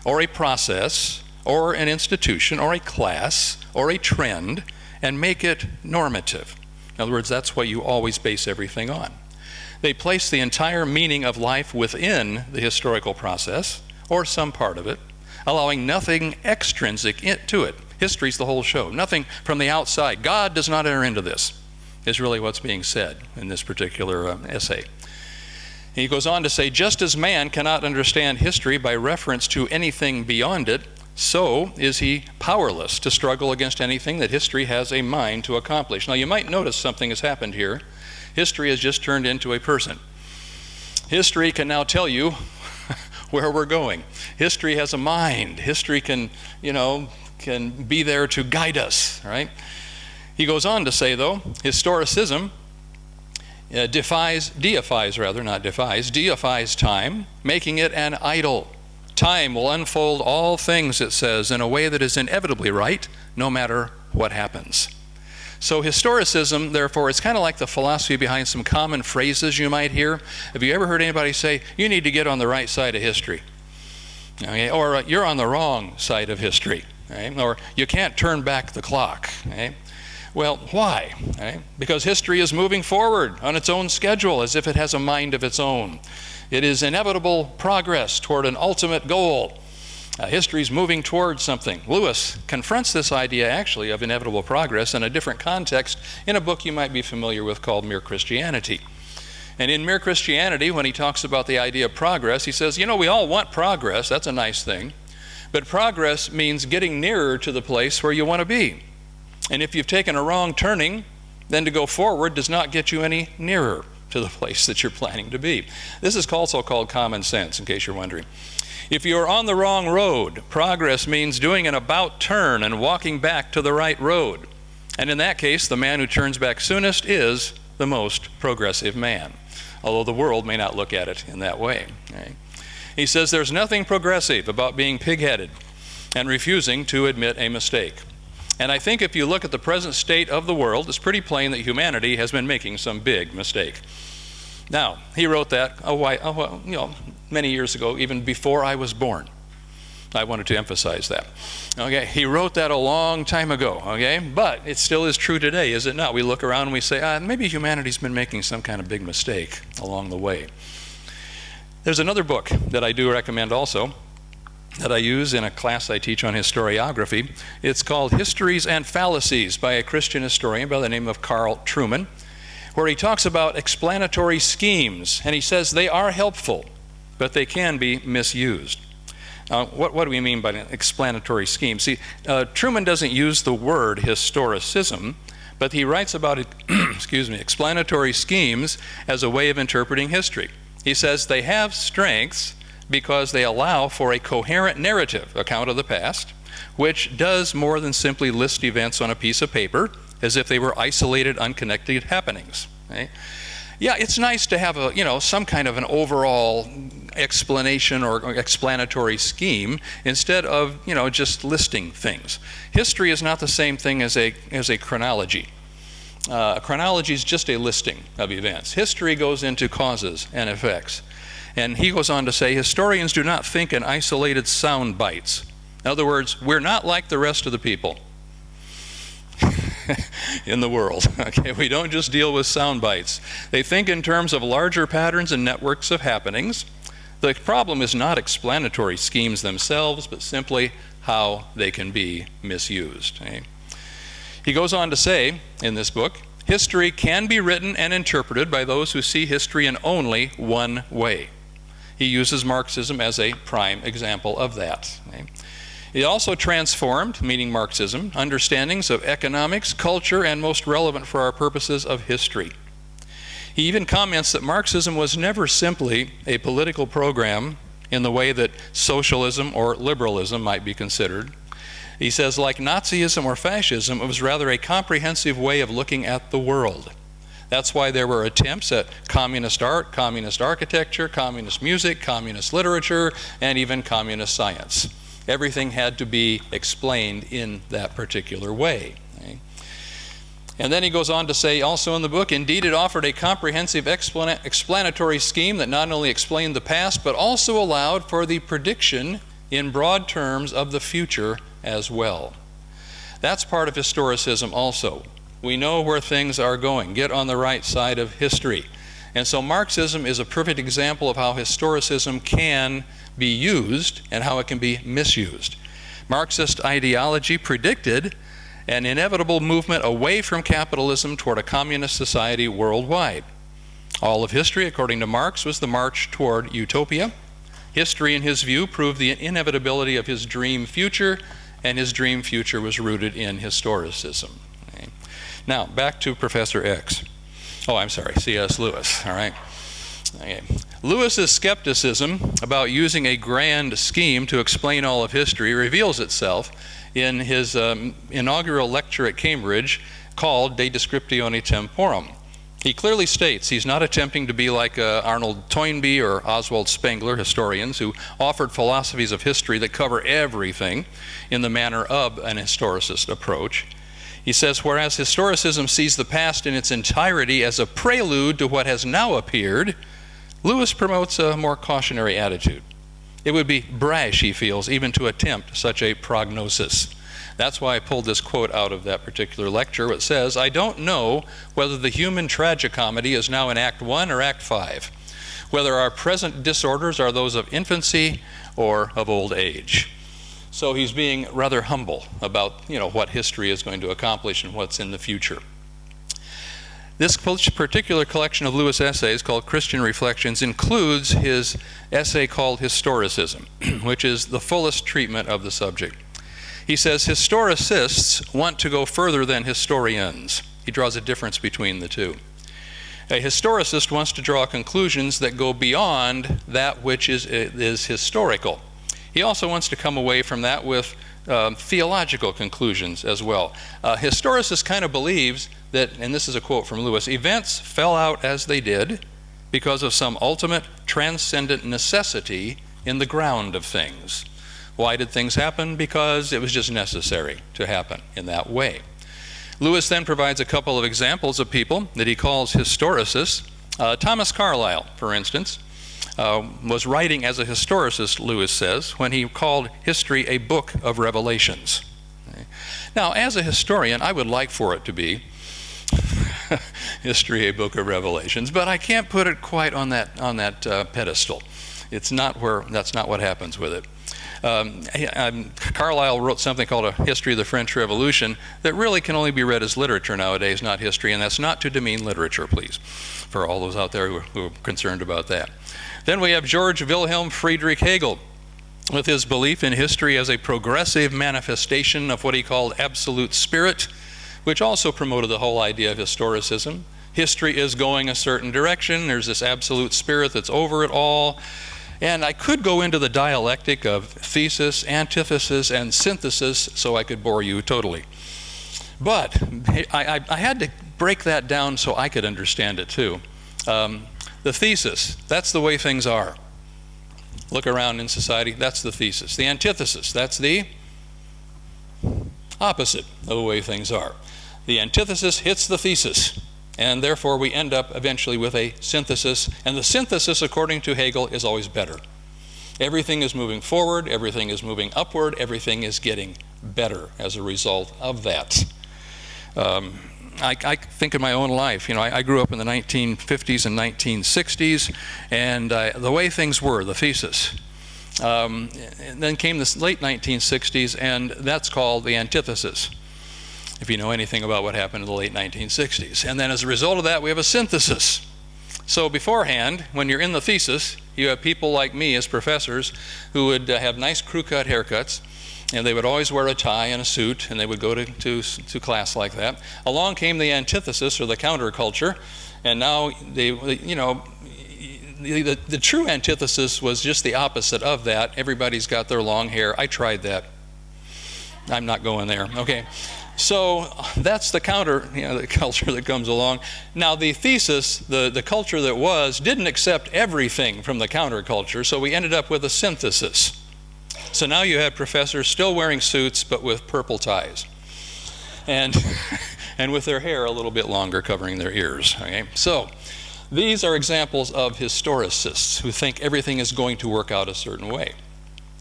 or a process, or an institution, or a class, or a trend, and make it normative." In other words, that's what you always base everything on. They place the entire meaning of life within the historical process, or some part of it, allowing nothing extrinsic to it. History's the whole show. Nothing from the outside. God does not enter into this, is really what's being said in this particular essay. He goes on to say, "Just as man cannot understand history by reference to anything beyond it, so is he powerless to struggle against anything that history has a mind to accomplish." Now, you might notice something has happened here. History has just turned into a person. History can now tell you where we're going. History has a mind. History can be there to guide us, right? He goes on to say, though, historicism deifies time, making it an idol. Time will unfold all things, it says, in a way that is inevitably right, no matter what happens. So historicism, therefore, is kind of like the philosophy behind some common phrases you might hear. Have you ever heard anybody say, "You need to get on the right side of history"? Okay? Or "You're on the wrong side of history"? Okay? Or "You can't turn back the clock"? Okay? Well, why? Okay? Because history is moving forward on its own schedule, as if it has a mind of its own. It is inevitable progress toward an ultimate goal. History's moving towards something. Lewis confronts this idea actually of inevitable progress in a different context in a book you might be familiar with called Mere Christianity. And in Mere Christianity, when he talks about the idea of progress, he says, you know, we all want progress, that's a nice thing, but progress means getting nearer to the place where you want to be. And if you've taken a wrong turning, then to go forward does not get you any nearer to the place that you're planning to be. This is also called common sense, in case you're wondering. If you're on the wrong road, progress means doing an about turn and walking back to the right road. And in that case, the man who turns back soonest is the most progressive man, although the world may not look at it in that way. Right? He says there's nothing progressive about being pig-headed and refusing to admit a mistake. And I think if you look at the present state of the world, it's pretty plain that humanity has been making some big mistake. Now, he wrote that many years ago, even before I was born. I wanted to emphasize that. Okay, he wrote that a long time ago, okay? But it still is true today, is it not? We look around and we say, maybe humanity's been making some kind of big mistake along the way. There's another book that I do recommend also, that I use in a class I teach on historiography. It's called Histories and Fallacies by a Christian historian by the name of Carl Trueman, where he talks about explanatory schemes, and he says they are helpful, but they can be misused. What do we mean by an explanatory scheme? See, Trueman doesn't use the word historicism, but he writes about it, explanatory schemes as a way of interpreting history. He says they have strengths because they allow for a coherent narrative account of the past, which does more than simply list events on a piece of paper as if they were isolated, unconnected happenings. Okay? Yeah, it's nice to have some kind of an overall explanation or explanatory scheme instead of just listing things. History is not the same thing as a chronology. A chronology is just a listing of events. History goes into causes and effects. And he goes on to say, historians do not think in isolated sound bites. In other words, we're not like the rest of the people in the world. Okay, we don't just deal with sound bites. They think in terms of larger patterns and networks of happenings. The problem is not explanatory schemes themselves, but simply how they can be misused. Okay? He goes on to say in this book, history can be written and interpreted by those who see history in only one way. He uses Marxism as a prime example of that. Okay? He also transformed, meaning Marxism, understandings of economics, culture, and most relevant for our purposes of history. He even comments that Marxism was never simply a political program in the way that socialism or liberalism might be considered. He says, like Nazism or fascism, it was rather a comprehensive way of looking at the world. That's why there were attempts at communist art, communist architecture, communist music, communist literature, and even communist science. Everything had to be explained in that particular way. Okay? And then he goes on to say also in the book, indeed it offered a comprehensive explanatory scheme that not only explained the past, but also allowed for the prediction in broad terms of the future as well. That's part of historicism also. We know where things are going. Get on the right side of history. And so Marxism is a perfect example of how historicism can be used and how it can be misused. Marxist ideology predicted an inevitable movement away from capitalism toward a communist society worldwide. All of history, according to Marx, was the march toward utopia. History, in his view, proved the inevitability of his dream future, and his dream future was rooted in historicism. Okay. Now, back to Professor X. C.S. Lewis, all right? Okay. Lewis's skepticism about using a grand scheme to explain all of history reveals itself in his inaugural lecture at Cambridge called De Descriptione Temporum. He clearly states he's not attempting to be like Arnold Toynbee or Oswald Spengler, historians, who offered philosophies of history that cover everything in the manner of an historicist approach. He says, whereas historicism sees the past in its entirety as a prelude to what has now appeared, Lewis promotes a more cautionary attitude. It would be brash, he feels, even to attempt such a prognosis. That's why I pulled this quote out of that particular lecture. It says, I don't know whether the human tragicomedy is now in Act 1 or Act 5, whether our present disorders are those of infancy or of old age. So he's being rather humble about, what history is going to accomplish and what's in the future. This particular collection of Lewis' essays, called Christian Reflections, includes his essay called Historicism, which is the fullest treatment of the subject. He says historicists want to go further than historians. He draws a difference between the two. A historicist wants to draw conclusions that go beyond that which is historical. He also wants to come away from that with theological conclusions as well. Historicist kind of believes that, and this is a quote from Lewis, events fell out as they did because of some ultimate transcendent necessity in the ground of things. Why did things happen? Because it was just necessary to happen in that way. Lewis then provides a couple of examples of people that he calls historicists. Thomas Carlyle, for instance, was writing as a historicist, Lewis says, when he called history a book of revelations. Now, as a historian, I would like for it to be history a book of revelations, but I can't put it quite on that pedestal. That's not what happens with it. Carlyle wrote something called A History of the French Revolution that really can only be read as literature nowadays, not history, and that's not to demean literature, please, for all those out there who are concerned about that. Then we have George Wilhelm Friedrich Hegel, with his belief in history as a progressive manifestation of what he called absolute spirit, which also promoted the whole idea of historicism. History is going a certain direction. There's this absolute spirit that's over it all. And I could go into the dialectic of thesis, antithesis, and synthesis, so I could bore you totally. But I had to break that down so I could understand it too. The thesis, that's the way things are. Look around in society, that's the thesis. The antithesis, that's the opposite of the way things are. The antithesis hits the thesis, and therefore we end up eventually with a synthesis, and the synthesis, according to Hegel, is always better. Everything is moving forward, everything is moving upward, everything is getting better as a result of that. I think in my own life, I grew up in the 1950s and 1960s, and the way things were, the thesis. And then came the late 1960s, and that's called the antithesis, if you know anything about what happened in the late 1960s. And then as a result of that, we have a synthesis. So beforehand, when you're in the thesis, you have people like me as professors who would have nice crew-cut haircuts, and they would always wear a tie and a suit, and they would go to class like that. Along came the antithesis, or the counterculture, and now the true antithesis was just the opposite of that. Everybody's got their long hair. I tried that. I'm not going there. Okay. So that's the the culture that comes along. Now the thesis, the culture that was, didn't accept everything from the counterculture, so we ended up with a synthesis. So now you had professors still wearing suits, but with purple ties, and with their hair a little bit longer, covering their ears. Okay, so these are examples of historicists who think everything is going to work out a certain way,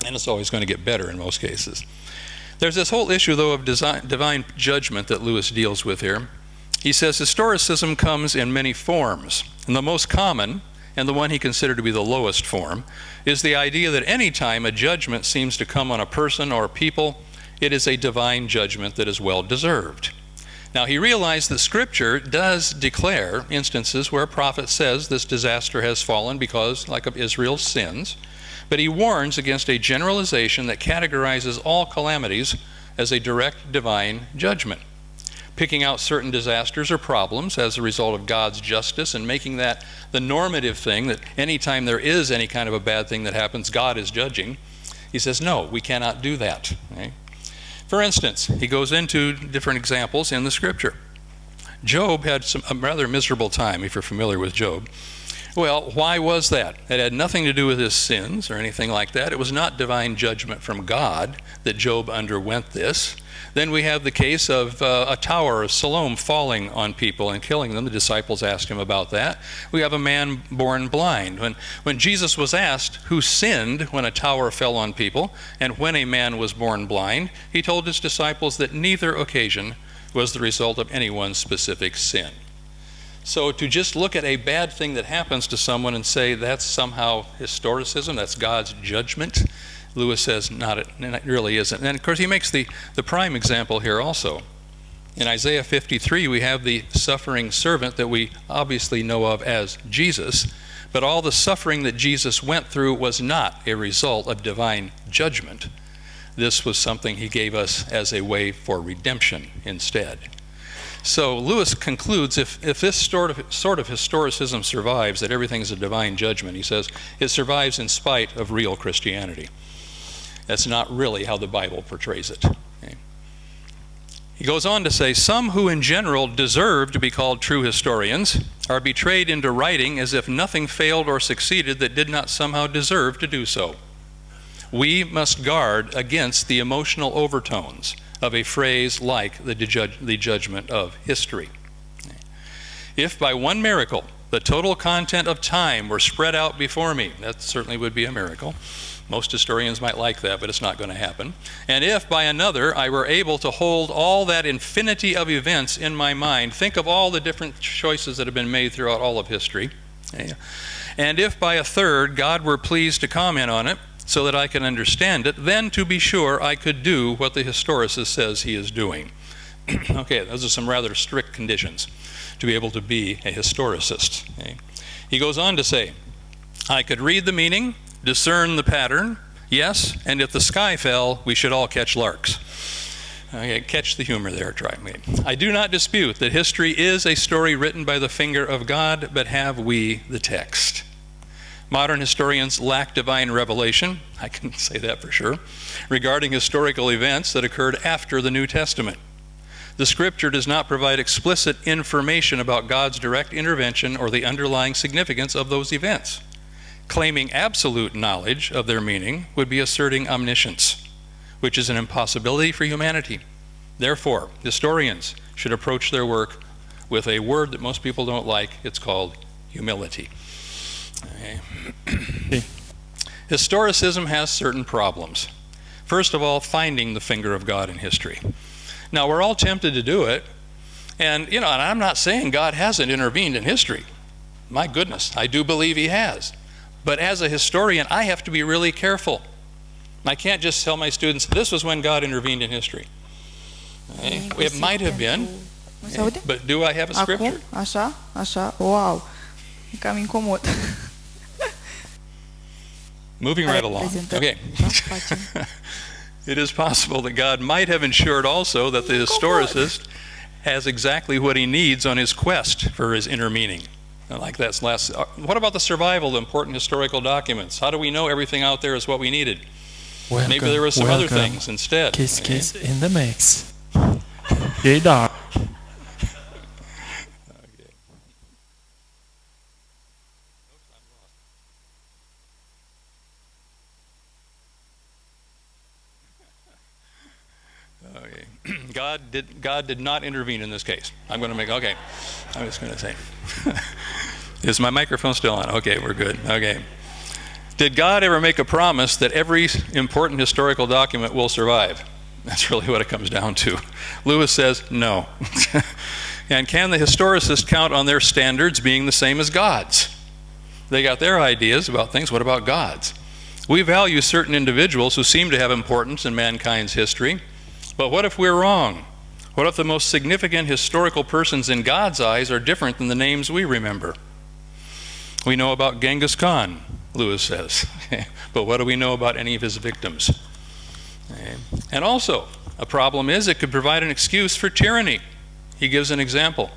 and it's always going to get better in most cases. There's this whole issue, though, of divine judgment that Lewis deals with here. He says historicism comes in many forms, and the most common, and the one he considered to be the lowest form, is the idea that any time a judgment seems to come on a person or people, it is a divine judgment that is well deserved. Now, he realized that Scripture does declare instances where a prophet says this disaster has fallen because, like of Israel's sins, but he warns against a generalization that categorizes all calamities as a direct divine judgment, picking out certain disasters or problems as a result of God's justice and making that the normative thing, that anytime there is any kind of a bad thing that happens, God is judging. He says, no, we cannot do that. Okay? For instance, he goes into different examples in the Scripture. Job had a rather miserable time, if you're familiar with Job. Well, why was that? It had nothing to do with his sins or anything like that. It was not divine judgment from God that Job underwent this. Then we have the case of a tower of Siloam falling on people and killing them. The disciples asked him about that. We have a man born blind. When Jesus was asked who sinned when a tower fell on people and when a man was born blind, he told his disciples that neither occasion was the result of anyone's specific sin. So to just look at a bad thing that happens to someone and say that's somehow historicism, that's God's judgment, Lewis says it really isn't. And of course he makes the prime example here also. In Isaiah 53 we have the suffering servant that we obviously know of as Jesus, but all the suffering that Jesus went through was not a result of divine judgment. This was something he gave us as a way for redemption instead. So Lewis concludes, if this sort of historicism survives, that everything is a divine judgment, he says, it survives in spite of real Christianity. That's not really how the Bible portrays it. Okay. He goes on to say, some who in general deserve to be called true historians are betrayed into writing as if nothing failed or succeeded that did not somehow deserve to do so. We must guard against the emotional overtones of a phrase like the judgment of history. If by one miracle the total content of time were spread out before me, that certainly would be a miracle. Most historians might like that, but it's not going to happen. And if by another I were able to hold all that infinity of events in my mind, think of all the different choices that have been made throughout all of history. And if by a third God were pleased to comment on it, so that I can understand it, then to be sure I could do what the historicist says he is doing. Okay, those are some rather strict conditions to be able to be a historicist. Okay. He goes on to say, I could read the meaning, discern the pattern, yes, and if the sky fell, we should all catch larks. Okay, catch the humor there, try me. I do not dispute that history is a story written by the finger of God, but have we the text? Modern historians lack divine revelation, I can say that for sure, regarding historical events that occurred after the New Testament. The Scripture does not provide explicit information about God's direct intervention or the underlying significance of those events. Claiming absolute knowledge of their meaning would be asserting omniscience, which is an impossibility for humanity. Therefore, historians should approach their work with a word that most people don't like. It's called humility. Okay. Historicism has certain problems. First of all, finding the finger of God in history. Now, we're all tempted to do it, and and I'm not saying God hasn't intervened in history. My goodness, I do believe he has. But as a historian, I have to be really careful. I can't just tell my students, this was when God intervened in history. Okay. It might have been, but do I have a scripture? Așa, wow, cam incomod. Moving right along. Okay. It is possible that God might have ensured also that the historicist has exactly what he needs on his quest for his inner meaning. Like that's last. What about the survival of important historical documents? How do we know everything out there is what we needed? Maybe there were some other things instead. Kiss in the mix. Yay, dog. God did not intervene in this case. I'm going to make, okay. I was going to say, is my microphone still on? Okay, we're good. Okay. Did God ever make a promise that every important historical document will survive? That's really what it comes down to. Lewis says no. And can the historicist count on their standards being the same as God's? They got their ideas about things. What about God's? We value certain individuals who seem to have importance in mankind's history. But what if we're wrong? What if the most significant historical persons in God's eyes are different than the names we remember? We know about Genghis Khan, Lewis says. But what do we know about any of his victims? And also, a problem is it could provide an excuse for tyranny. He gives an example.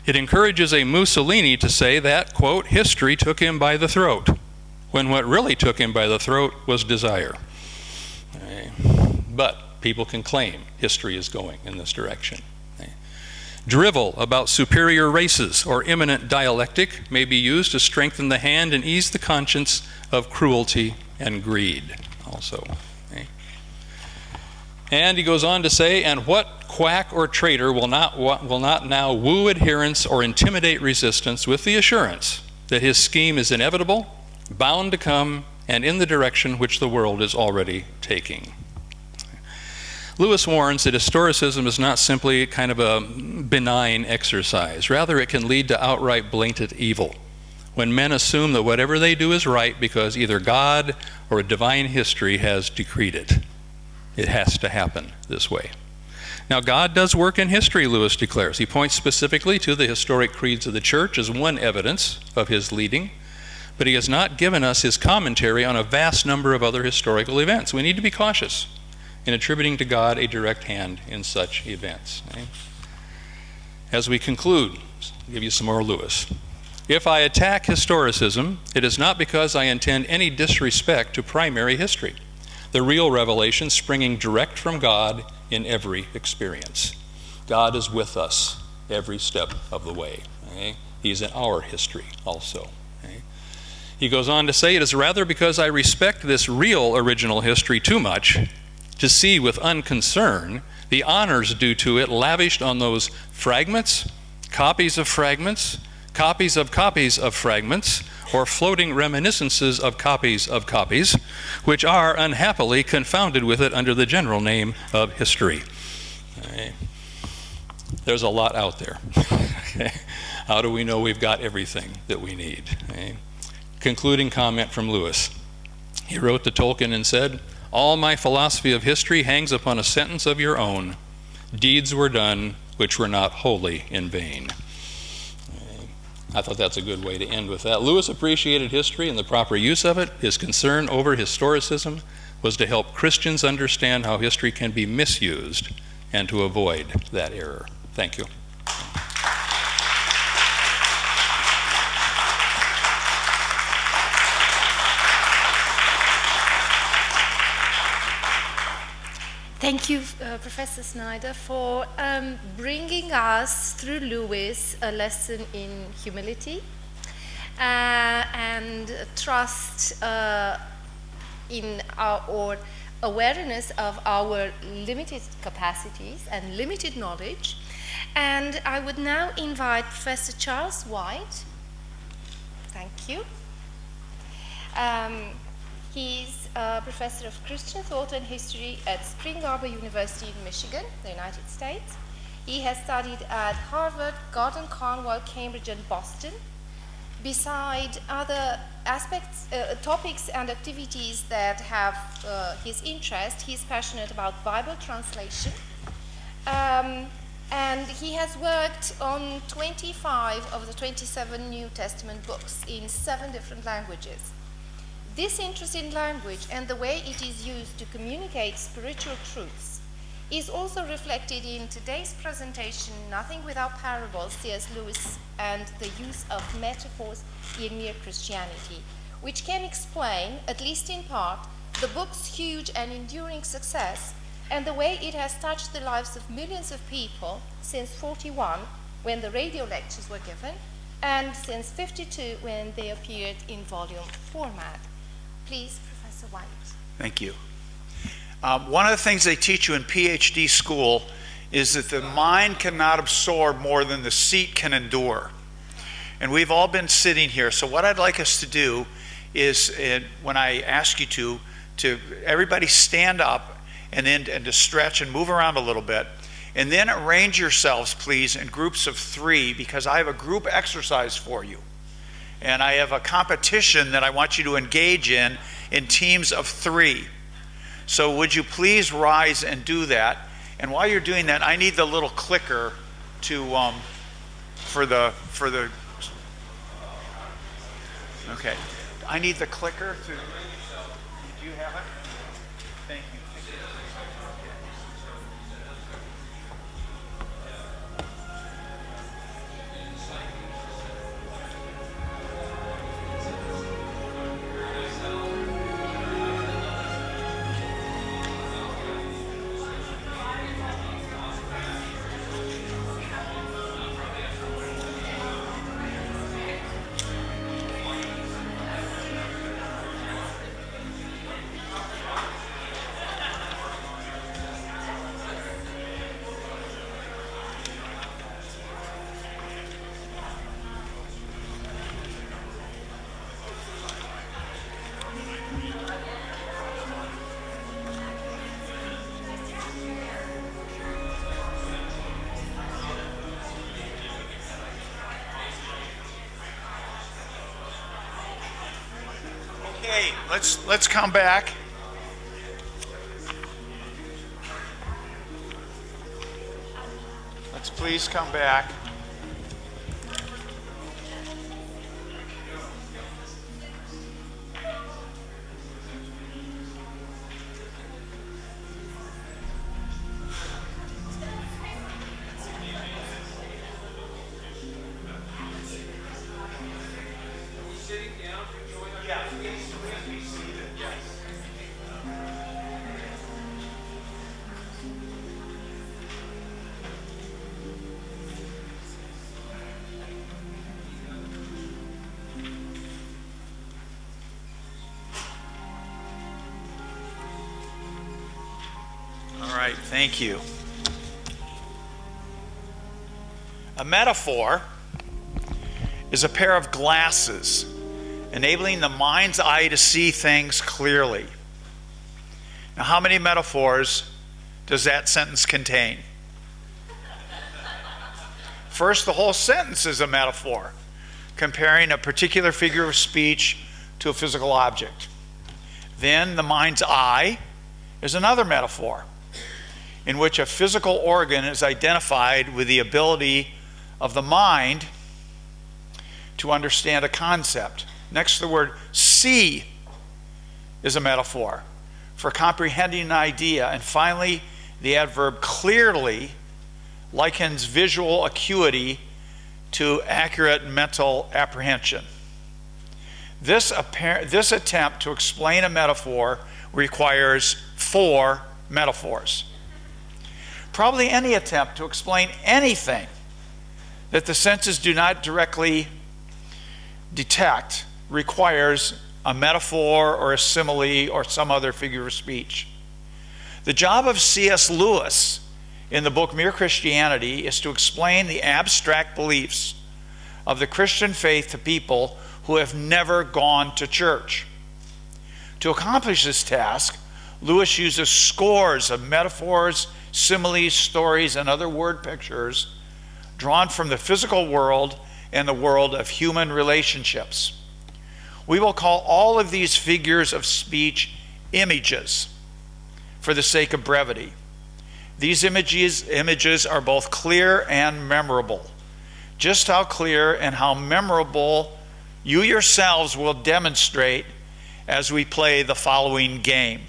It encourages a Mussolini to say that, quote, history took him by the throat, when what really took him by the throat was desire. But people can claim history is going in this direction. Drivel about superior races or imminent dialectic may be used to strengthen the hand and ease the conscience of cruelty and greed also. And he goes on to say, and what quack or traitor will not now woo adherents or intimidate resistance with the assurance that his scheme is inevitable, bound to come, and in the direction which the world is already taking. Lewis warns that historicism is not simply kind of a benign exercise. Rather, it can lead to outright blatant evil when men assume that whatever they do is right because either God or divine history has decreed it. It has to happen this way. Now, God does work in history, Lewis declares. He points specifically to the historic creeds of the church as one evidence of his leading, but he has not given us his commentary on a vast number of other historical events. We need to be cautious in attributing to God a direct hand in such events. Okay? As we conclude, I'll give you some more Lewis. If I attack historicism, it is not because I intend any disrespect to primary history, the real revelation springing direct from God in every experience. God is with us every step of the way. Okay? He's in our history also. Okay? He goes on to say, it is rather because I respect this real original history too much to see with unconcern the honors due to it lavished on those fragments, copies of fragments, copies of copies of fragments, or floating reminiscences of copies, which are unhappily confounded with it under the general name of history. Okay. There's a lot out there. Okay. How do we know we've got everything that we need? Okay. Concluding comment from Lewis. He wrote to Tolkien and said, all my philosophy of history hangs upon a sentence of your own. Deeds were done which were not wholly in vain. I thought that's a good way to end with that. Lewis appreciated history and the proper use of it. His concern over historicism was to help Christians understand how history can be misused and to avoid that error. Thank you. Thank you, Professor Snyder, for bringing us through Lewis a lesson in humility and trust in our awareness of our limited capacities and limited knowledge. And I would now invite Professor Charles White. Thank you. He's a professor of Christian thought and history at Spring Arbor University in Michigan, the United States. He has studied at Harvard, Gordon, Cornell, Cambridge, and Boston. Beside other aspects, topics and activities that have his interest, he's passionate about Bible translation. And he has worked on 25 of the 27 New Testament books in 7 different languages. This interest in language and the way it is used to communicate spiritual truths is also reflected in today's presentation, Nothing Without Parables, C.S. Lewis and the Use of Metaphors in Mere Christianity, which can explain, at least in part, the book's huge and enduring success and the way it has touched the lives of millions of people since 41, when the radio lectures were given, and since 52, when they appeared in volume format. Please, Professor White. Thank you. One of the things they teach you in PhD school is that the mind cannot absorb more than the seat can endure. And we've all been sitting here, so what I'd like us to do is, when I ask you to everybody stand up and to stretch and move around a little bit, and then arrange yourselves, please, in groups of 3, because I have a group exercise for you. And I have a competition that I want you to engage in teams of 3. So would you please rise and do that? And while you're doing that, I need the little clicker to for the okay. I need the clicker to. Do you have it? Thank you. let's come back. Let's please come back. All right, thank you. A metaphor is a pair of glasses enabling the mind's eye to see things clearly. Now, how many metaphors does that sentence contain? First, the whole sentence is a metaphor, comparing a particular figure of speech to a physical object. Then, the mind's eye is another metaphor, in which a physical organ is identified with the ability of the mind to understand a concept. Next, the word see is a metaphor for comprehending an idea. And finally, the adverb clearly likens visual acuity to accurate mental apprehension. This attempt to explain a metaphor requires 4 metaphors. Probably any attempt to explain anything that the senses do not directly detect requires a metaphor or a simile or some other figure of speech. The job of C.S. Lewis in the book Mere Christianity is to explain the abstract beliefs of the Christian faith to people who have never gone to church. To accomplish this task, Lewis uses scores of metaphors, similes, stories, and other word pictures drawn from the physical world and the world of human relationships. We will call all of these figures of speech images for the sake of brevity. These images are both clear and memorable. Just how clear and how memorable you yourselves will demonstrate as we play the following game.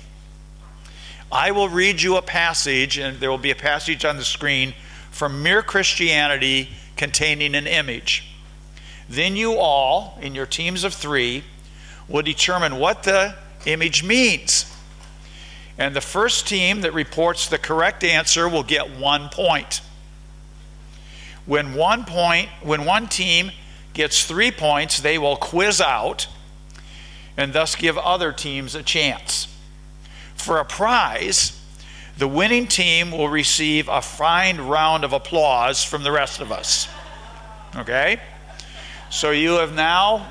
I will read you a passage, and there will be a passage on the screen from Mere Christianity containing an image. Then you all, in your teams of 3, will determine what the image means. And the first team that reports the correct answer will get 1 point. When one team gets 3 points, they will quiz out and thus give other teams a chance. For a prize, the winning team will receive a fine round of applause from the rest of us. Okay? So you have now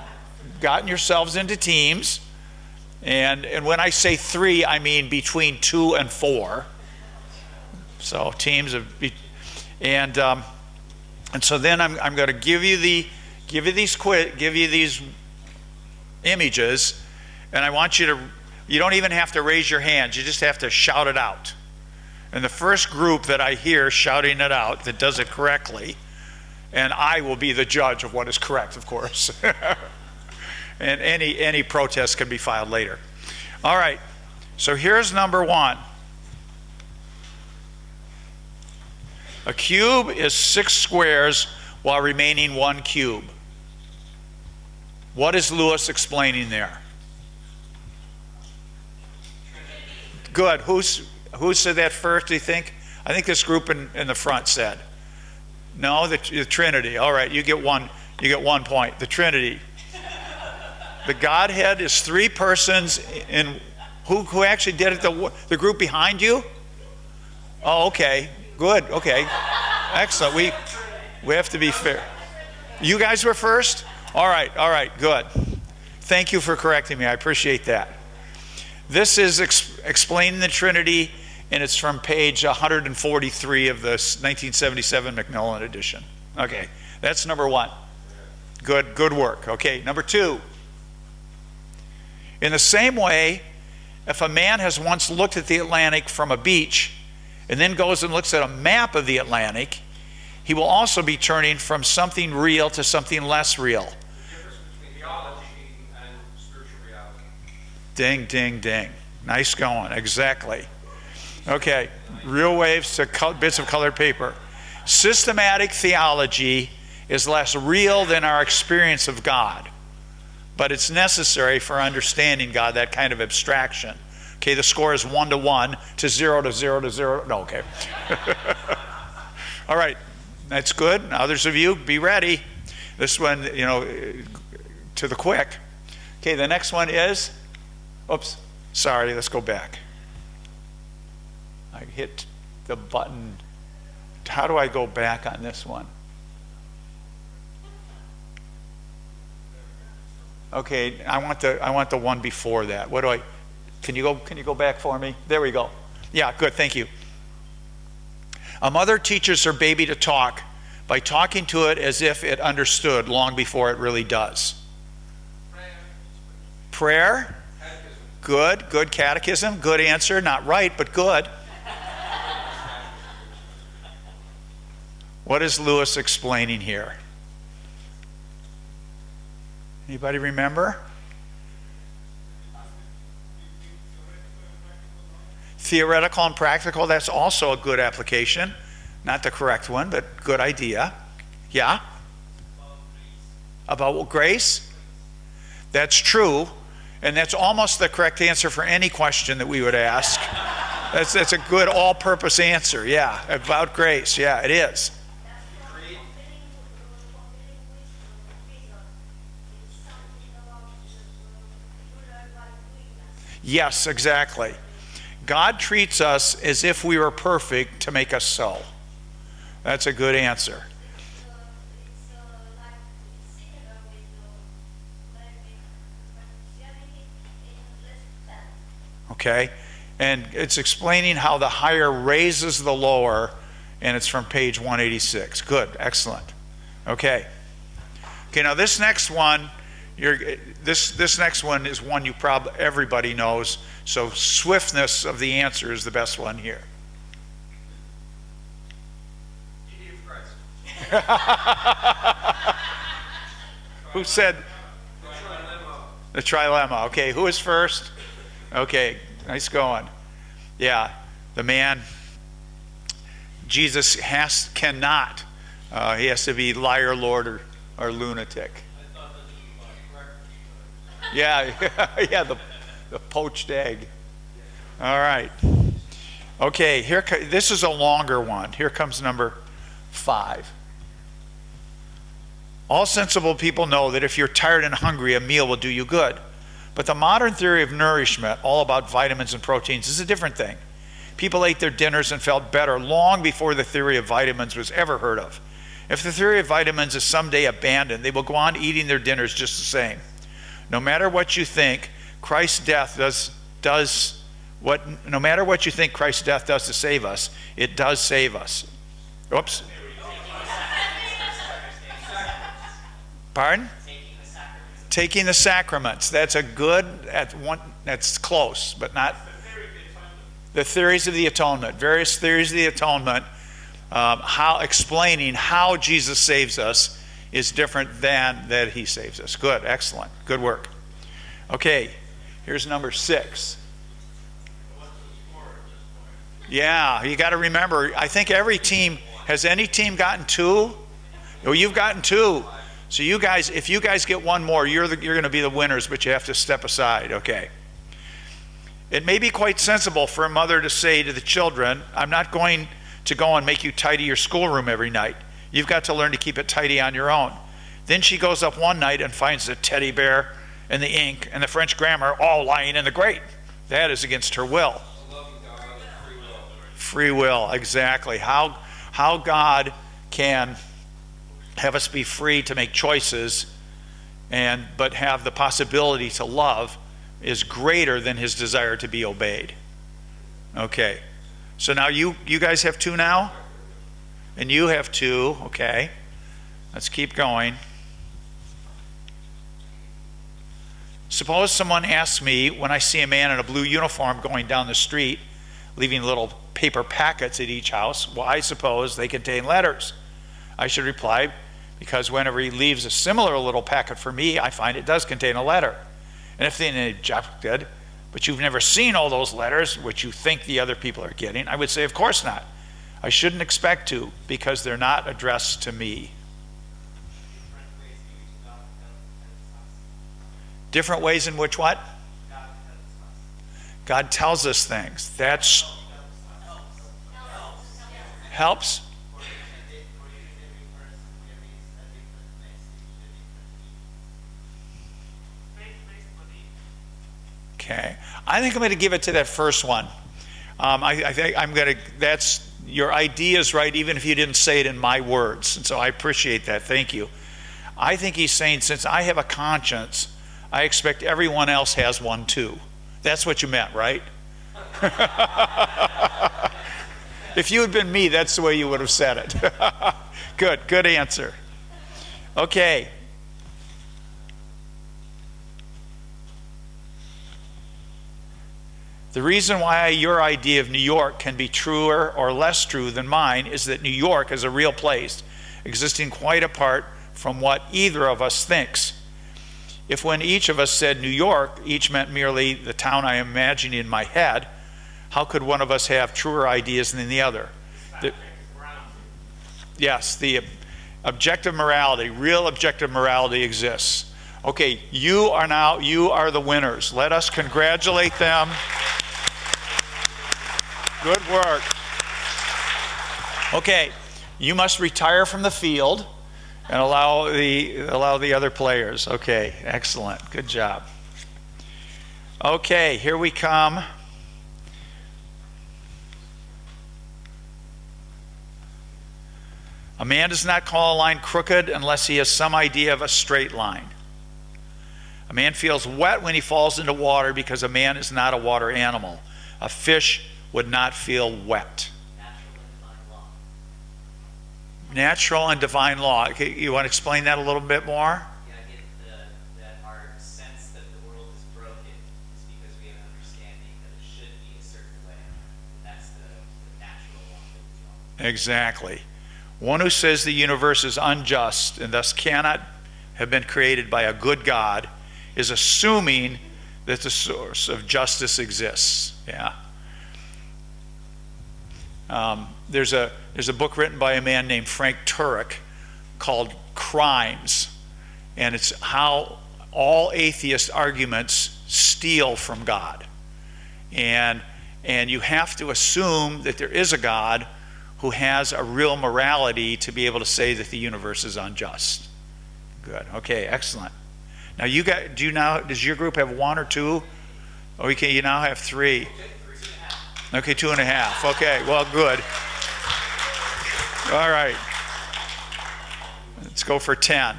gotten yourselves into teams, and when I say 3, I mean between 2 and 4. So teams of, and so then I'm going to give you these images, and I want you to. You don't even have to raise your hands. You just have to shout it out. And the first group that I hear shouting it out that does it correctly, and I will be the judge of what is correct, of course. And any protest can be filed later. All right. So here's number 1. A cube is 6 squares while remaining 1 cube. What is Lewis explaining there? Good. Who said that first, do you think? I think this group in the front said. No, the Trinity. All right, you get 1 point. The Trinity. The Godhead is 3 persons. And who actually did it? The group behind you? Oh, okay. Good. Okay. Excellent. We have to be fair. You guys were first? All right. Good. Thank you for correcting me. I appreciate that. This is explaining the Trinity, and it's from page 143 of the 1977 Macmillan edition. Okay, that's number 1. Good work. Okay, number 2. In the same way, if a man has once looked at the Atlantic from a beach and then goes and looks at a map of the Atlantic, he will also be turning from something real to something less real. Ding, ding, ding. Nice going. Exactly. Okay. Real waves to bits of colored paper. Systematic theology is less real than our experience of God, but it's necessary for understanding God, that kind of abstraction. Okay, the score is 1 to 1 to 0 to 0 to 0. No, okay. All right. That's good. Others of you, be ready. This one, to the quick. Okay, the next one is... Oops, sorry, let's go back. I hit the button. How do I go back on this one? Okay, I want the one before that. What do I? Can you go back for me? There we go. Yeah, good, thank you. A mother teaches her baby to talk by talking to it as if it understood long before it really does. Prayer? Good catechism, good answer, not right, but good. What is Lewis explaining here? Anybody remember? Theoretical and practical, that's also a good application. Not the correct one, but good idea. Yeah? About grace? That's true. And that's almost the correct answer for any question that we would ask. That's a good all-purpose answer, yeah, about grace. Yeah, it is. Yes, exactly. God treats us as if we were perfect to make us so. That's a good answer. Okay, and it's explaining how the higher raises the lower, and it's from page 186. Good, excellent. Okay, now this next one, this next one is one you probably everybody knows. So swiftness of the answer is the best one here. Who said the trilemma? Okay, who is first? Okay, nice going. Yeah, the man, Jesus cannot. He has to be liar, Lord, or lunatic. Yeah, yeah, the poached egg. All right. Okay, this is a longer one. Here comes number 5. All sensible people know that if you're tired and hungry, a meal will do you good. But the modern theory of nourishment, all about vitamins and proteins, is a different thing. People ate their dinners and felt better long before the theory of vitamins was ever heard of. If the theory of vitamins is someday abandoned, they will go on eating their dinners just the same. No matter what you think, Christ's death no matter what you think Christ's death does to save us, it does save us. Oops. Pardon? Taking the sacraments. That's a good, that's close, but not. The theories of the atonement. Various theories of the atonement, explaining how Jesus saves us is different than that he saves us. Good, excellent, good work. Okay, here's number 6. Yeah, you got to remember, I think every team, has any team gotten 2? Oh, you've gotten 2. So you guys, if you guys get one more, you're going to be the winners, but you have to step aside, okay? It may be quite sensible for a mother to say to the children, I'm not going to go and make you tidy your schoolroom every night. You've got to learn to keep it tidy on your own. Then she goes up one night and finds the teddy bear and the ink and the French grammar all lying in the grate. That is against her will. Free will, exactly. How God can have us be free to make choices, but have the possibility to love is greater than his desire to be obeyed. Okay, so now you guys have 2 now, and you have 2. Okay, let's keep going. Suppose someone asks me when I see a man in a blue uniform going down the street, leaving little paper packets at each house, well, I suppose they contain letters. I should reply, because whenever he leaves a similar little packet for me, I find it does contain a letter. And if they objected, but you've never seen all those letters, which you think the other people are getting, I would say, of course not. I shouldn't expect to, because they're not addressed to me. Different ways in which what? God tells us things. That's helps. Okay, I think I'm going to give it to that first one. I think I'm going to. That's your idea is right, even if you didn't say it in my words, and so I appreciate that. Thank you. I think he's saying, since I have a conscience, I expect everyone else has one too. That's what you meant, right? If you had been me, that's the way you would have said it. Good answer. Okay. The reason why your idea of New York can be truer or less true than mine is that New York is a real place, existing quite apart from what either of us thinks. If when each of us said New York, each meant merely the town I am imagining in my head, how could one of us have truer ideas than the other? Yes, the objective morality, real objective morality exists. Okay, you are the winners. Let us congratulate them. Good work. Okay, you must retire from the field and allow the other players. Okay, excellent. Good job. Okay, here we come. A man does not call a line crooked unless he has some idea of a straight line. A man feels wet when he falls into water because a man is not a water animal. A fish would not feel wet. Natural and divine law. Okay, you want to explain that a little bit more? Yeah, I get that our sense that the world is broken is because we have an understanding that it should be a certain way. And that's the natural law that we all. Exactly. One who says the universe is unjust and thus cannot have been created by a good God is assuming that the source of justice exists. Yeah. There's a book written by a man named Frank Turek called Crimes, and it's how all atheist arguments steal from God. And you have to assume that there is a God who has a real morality to be able to say that the universe is unjust. Good. Okay, excellent. Now does your group have one or two? Okay, you now have three. Okay, 2.5. Okay, well, good. All right. Let's go for 10.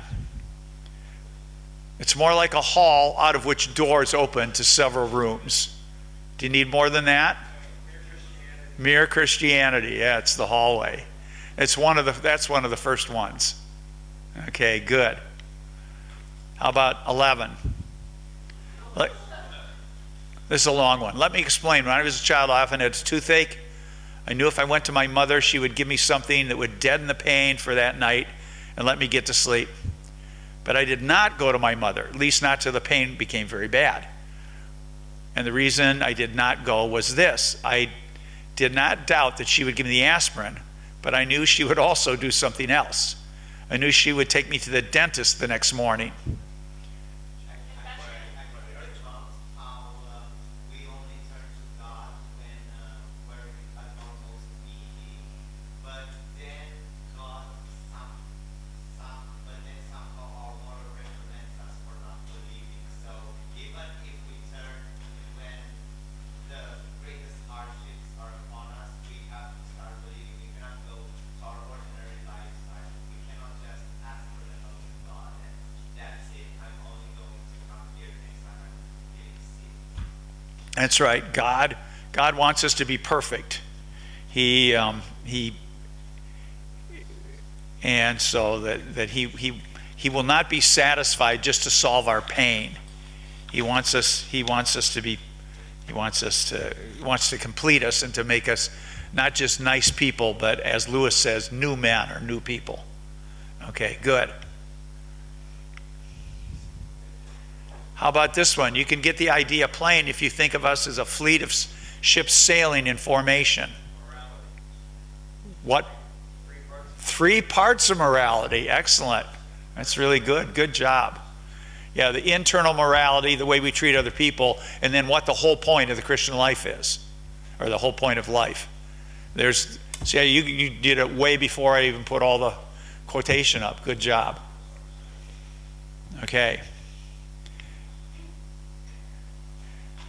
It's more like a hall out of which doors open to several rooms. Do you need more than that? Mere Christianity. Yeah, it's the hallway. That's one of the first ones. Okay, good. How about 11? This is a long one. Let me explain. When I was a child, I often had a toothache. I knew if I went to my mother, she would give me something that would deaden the pain for that night and let me get to sleep. But I did not go to my mother, at least not till the pain became very bad. And the reason I did not go was this. I did not doubt that she would give me the aspirin, but I knew she would also do something else. I knew she would take me to the dentist the next morning. That's right. God wants us to be perfect. And so that he will not be satisfied just to solve our pain. He wants to complete us and to make us not just nice people, but as Lewis says, new men or new people. Okay, good. How about this one? You can get the idea plain if you think of us as a fleet of ships sailing in formation. Morality. What? 3 parts of morality. Excellent. That's really good. Good job. Yeah, the internal morality, the way we treat other people, and then what the whole point of the Christian life is, or the whole point of life. See, you did it way before I even put all the quotation up. Good job. Okay.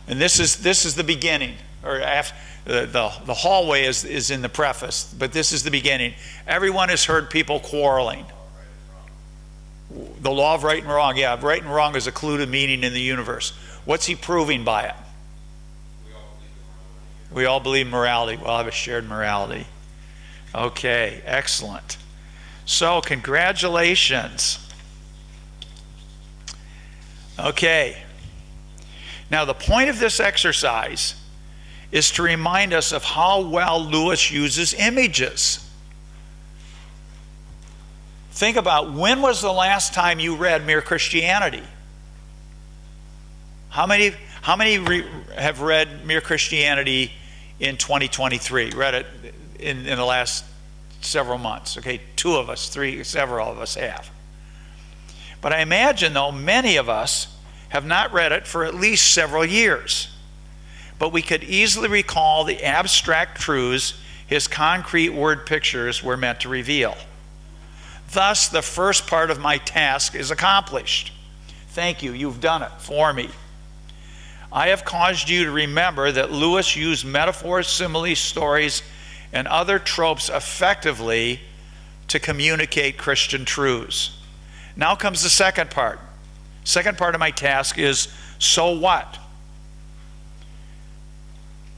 And this is the beginning, or after, the hallway is in the preface, but this is the beginning. Everyone has heard people quarreling. The law of right and wrong, yeah, right and wrong is a clue to meaning in the universe. What's he proving by it? We all believe in morality. We all have a shared morality. Okay, excellent. So, congratulations. Okay. Now, the point of this exercise is to remind us of how well Lewis uses images. Think about, when was the last time you read Mere Christianity? How many have read Mere Christianity in 2023? Read it in the last several months. Okay, 2 of us, 3, several of us have. But I imagine, though, many of us have not read it for at least several years. But we could easily recall the abstract truths his concrete word pictures were meant to reveal. Thus, the first part of my task is accomplished. Thank you, you've done it for me. I have caused you to remember that Lewis used metaphors, similes, stories, and other tropes effectively to communicate Christian truths. Now comes the second part. Second part of my task is, so what?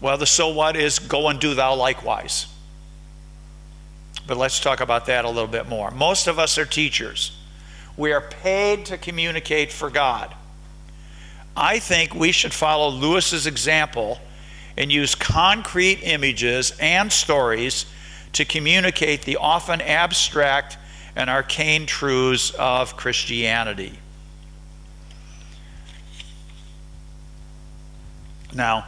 Well, the so what is, go and do thou likewise. But let's talk about that a little bit more. Most of us are teachers. We are paid to communicate for God. I think we should follow Lewis's example and use concrete images and stories to communicate the often abstract and arcane truths of Christianity. Now,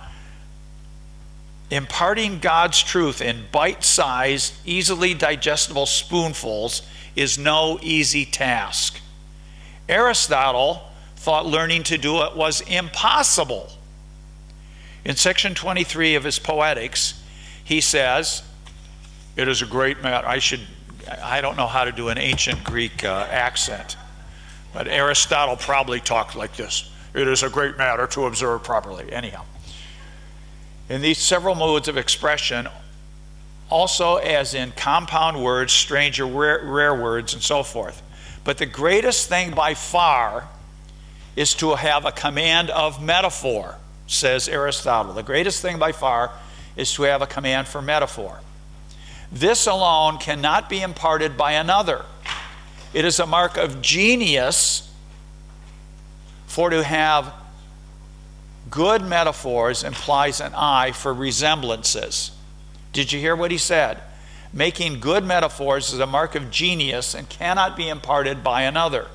imparting God's truth in bite-sized, easily digestible spoonfuls is no easy task. Aristotle thought learning to do it was impossible. In section 23 of his Poetics, he says, it is a great matter. I don't know how to do an ancient Greek accent, but Aristotle probably talked like this. It is a great matter to observe properly. Anyhow, in these several modes of expression, also as in compound words, strange or rare words, and so forth. But the greatest thing by far is to have a command of metaphor, says Aristotle. The greatest thing by far is to have a command for metaphor. This alone cannot be imparted by another. It is a mark of genius for to have good metaphors implies an eye for resemblances. Did you hear what he said? Making good metaphors is a mark of genius and cannot be imparted by another.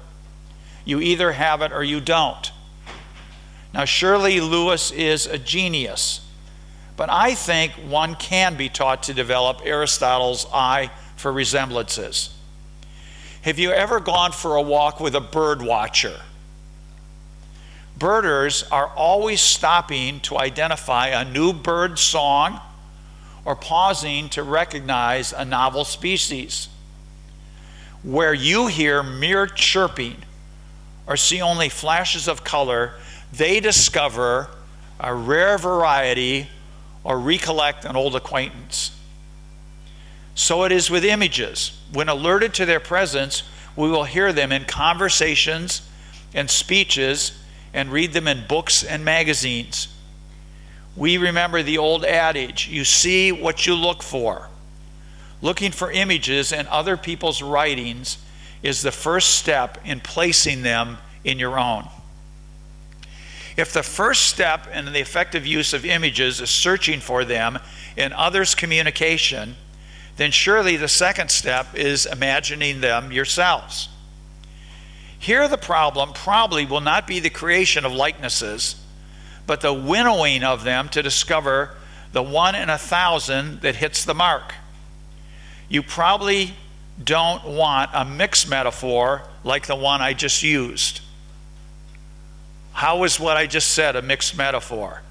You either have it or you don't. Now, surely Lewis is a genius, but I think one can be taught to develop Aristotle's eye for resemblances. Have you ever gone for a walk with a bird watcher? Birders are always stopping to identify a new bird song or pausing to recognize a novel species. Where you hear mere chirping or see only flashes of color, they discover a rare variety or recollect an old acquaintance. So it is with images. When alerted to their presence, we will hear them in conversations and speeches and read them in books and magazines. We remember the old adage, you see what you look for. Looking for images in other people's writings is the first step in placing them in your own. If the first step in the effective use of images is searching for them in others' communication, then surely the second step is imagining them yourselves. Here the problem probably will not be the creation of likenesses, but the winnowing of them to discover the 1 in 1,000 that hits the mark. You probably don't want a mixed metaphor like the one I just used. How is what I just said a mixed metaphor?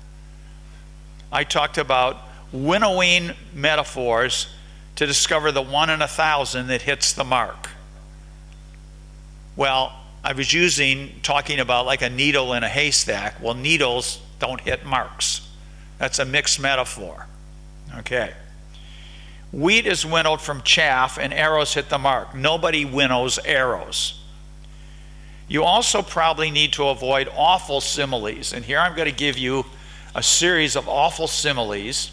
I talked about winnowing metaphors to discover the 1 in 1,000 that hits the mark. Well, I was talking about like a needle in a haystack. Well, needles don't hit marks. That's a mixed metaphor. Okay. Wheat is winnowed from chaff and arrows hit the mark. Nobody winnows arrows. You also probably need to avoid awful similes. And here I'm going to give you a series of awful similes.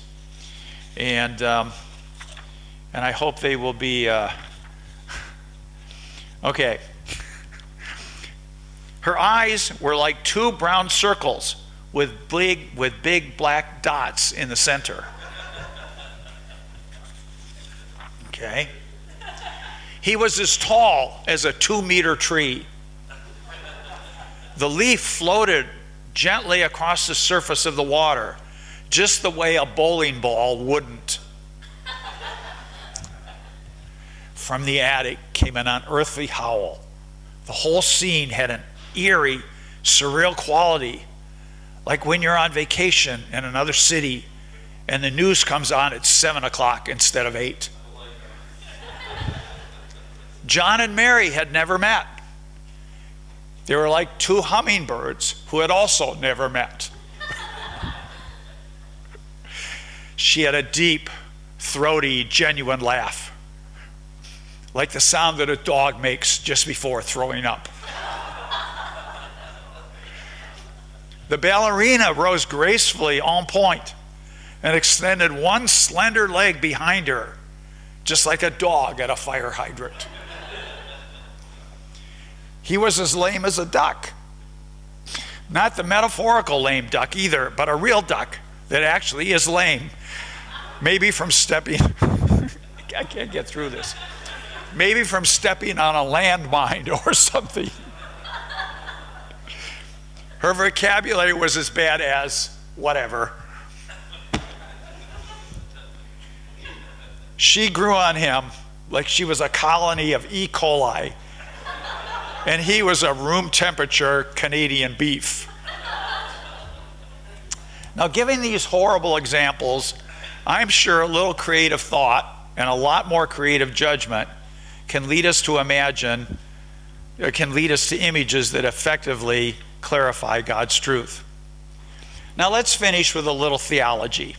And I hope they will be... Okay. Her eyes were like 2 brown circles with big black dots in the center. Okay. He was as tall as a 2-meter tree. The leaf floated gently across the surface of the water, just the way a bowling ball wouldn't. From the attic came an unearthly howl. The whole scene had an eerie, surreal quality, like when you're on vacation in another city and the news comes on at 7 o'clock instead of 8. John and Mary had never met. They were like 2 hummingbirds who had also never met. She had a deep, throaty, genuine laugh, like the sound that a dog makes just before throwing up. The ballerina rose gracefully on point and extended one slender leg behind her, just like a dog at a fire hydrant. He was as lame as a duck. Not the metaphorical lame duck either, but a real duck that actually is lame. Maybe from stepping, I can't get through this. Maybe from stepping on a landmine or something. Her vocabulary was as bad as whatever. She grew on him like she was a colony of E. coli, and he was a room temperature Canadian beef. Now, giving these horrible examples, I'm sure a little creative thought and a lot more creative judgment can lead us to images that effectively clarify God's truth. Now let's finish with a little theology.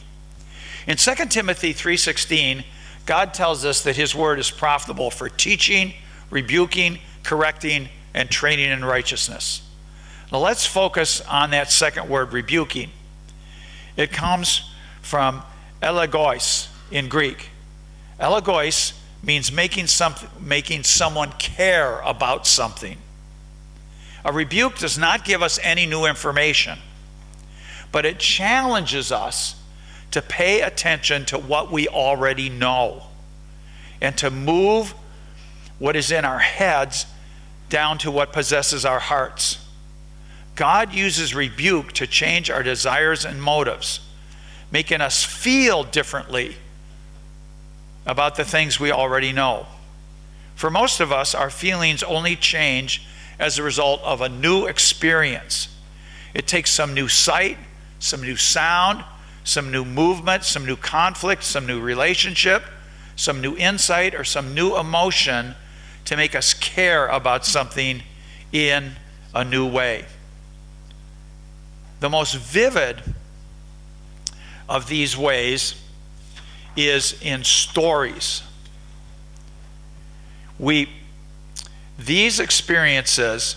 In 2 Timothy 3:16, God tells us that his word is profitable for teaching, rebuking, correcting, and training in righteousness. Now let's focus on that second word, rebuking. It comes from elegois in Greek. Elegois means making someone care about something. A rebuke does not give us any new information, but it challenges us to pay attention to what we already know and to move what is in our heads down to what possesses our hearts. God uses rebuke to change our desires and motives, making us feel differently about the things we already know. For most of us, our feelings only change as a result of a new experience. It takes some new sight, some new sound, some new movement, some new conflict, some new relationship, some new insight, or some new emotion to make us care about something in a new way. The most vivid of these ways is in stories. These experiences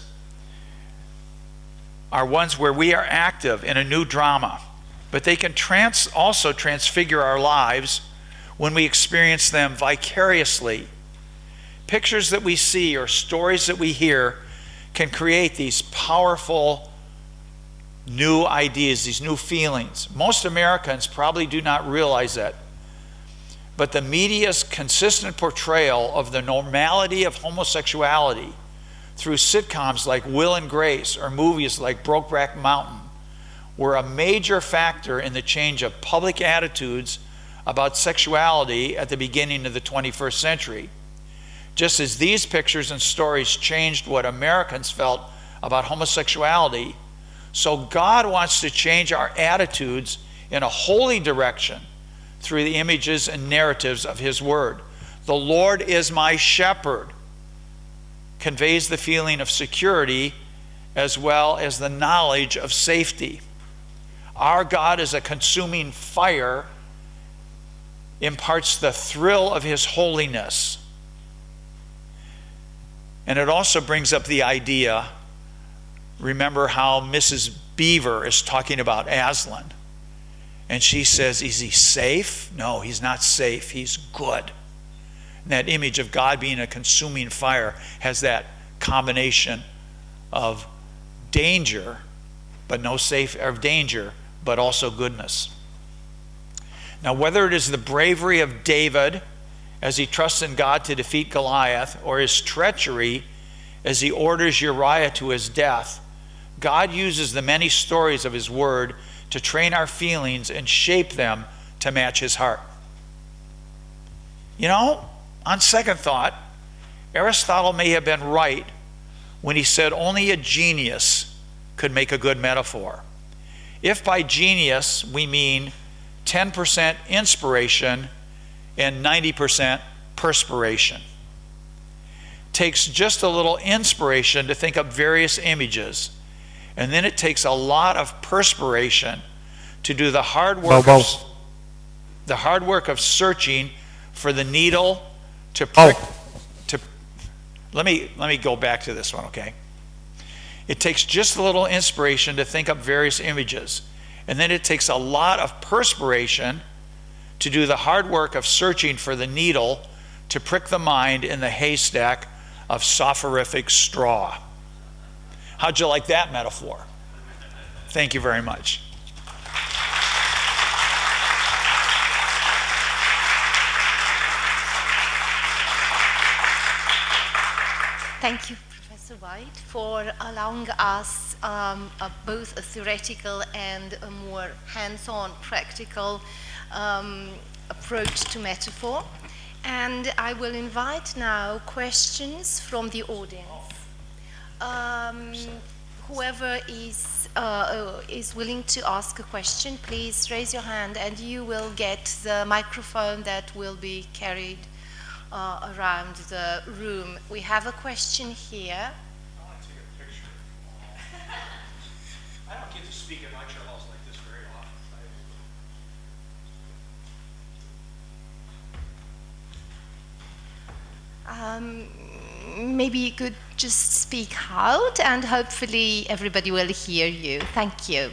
are ones where we are active in a new drama, but they can also transfigure our lives when we experience them vicariously. Pictures that we see or stories that we hear can create these powerful new ideas, these new feelings. Most Americans probably do not realize that. But the media's consistent portrayal of the normality of homosexuality through sitcoms like Will and Grace or movies like Brokeback Mountain were a major factor in the change of public attitudes about sexuality at the beginning of the 21st century. Just as these pictures and stories changed what Americans felt about homosexuality, so God wants to change our attitudes in a holy direction through the images and narratives of His Word. The Lord is my shepherd conveys the feeling of security as well as the knowledge of safety. Our God is a consuming fire, imparts the thrill of His holiness. And it also brings up the idea, remember how Mrs. Beaver is talking about Aslan. And she says, is he safe? No, he's not safe. He's good. And that image of God being a consuming fire has that combination of danger, but no safe, or danger, but also goodness. Now, whether it is the bravery of David as he trusts in God to defeat Goliath, or his treachery as he orders Uriah to his death, God uses the many stories of His Word to train our feelings and shape them to match His heart. You know, on second thought, Aristotle may have been right when he said only a genius could make a good metaphor. If by genius we mean 10% inspiration and 90% perspiration. Takes just a little inspiration to think up various images, and then it takes a lot of perspiration to do the hard work of searching for the needle to prick. Let me go back to this one, okay? It takes just a little inspiration to think up various images, and then it takes a lot of perspiration to do the hard work of searching for the needle to prick the mind in the haystack of soporific straw. How'd you like that metaphor? Thank you very much. Thank you, Professor White, for allowing us both a theoretical and a more hands-on, practical approach to metaphor. And I will invite now questions from the audience. Whoever is willing to ask a question, please raise your hand and you will get the microphone that will be carried around the room. We have a question here. I want to take a picture. I don't get to speak at lecture halls like this very often. Maybe you could just speak out and hopefully everybody will hear you. Thank you.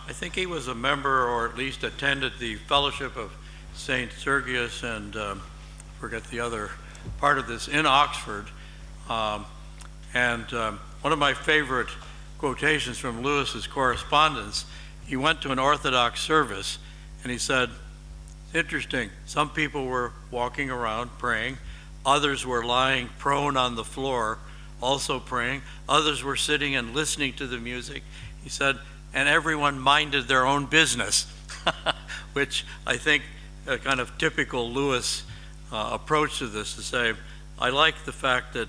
I think he was a member, or at least attended the Fellowship of St. Sergius and forget the other part of this, in Oxford. One of my favorite quotations from Lewis's correspondence, he went to an Orthodox service and he said, it's interesting, some people were walking around praying, others were lying prone on the floor also praying, others were sitting and listening to the music. He said, and everyone minded their own business, which I think a kind of typical Lewis approach to this, to say, I like the fact that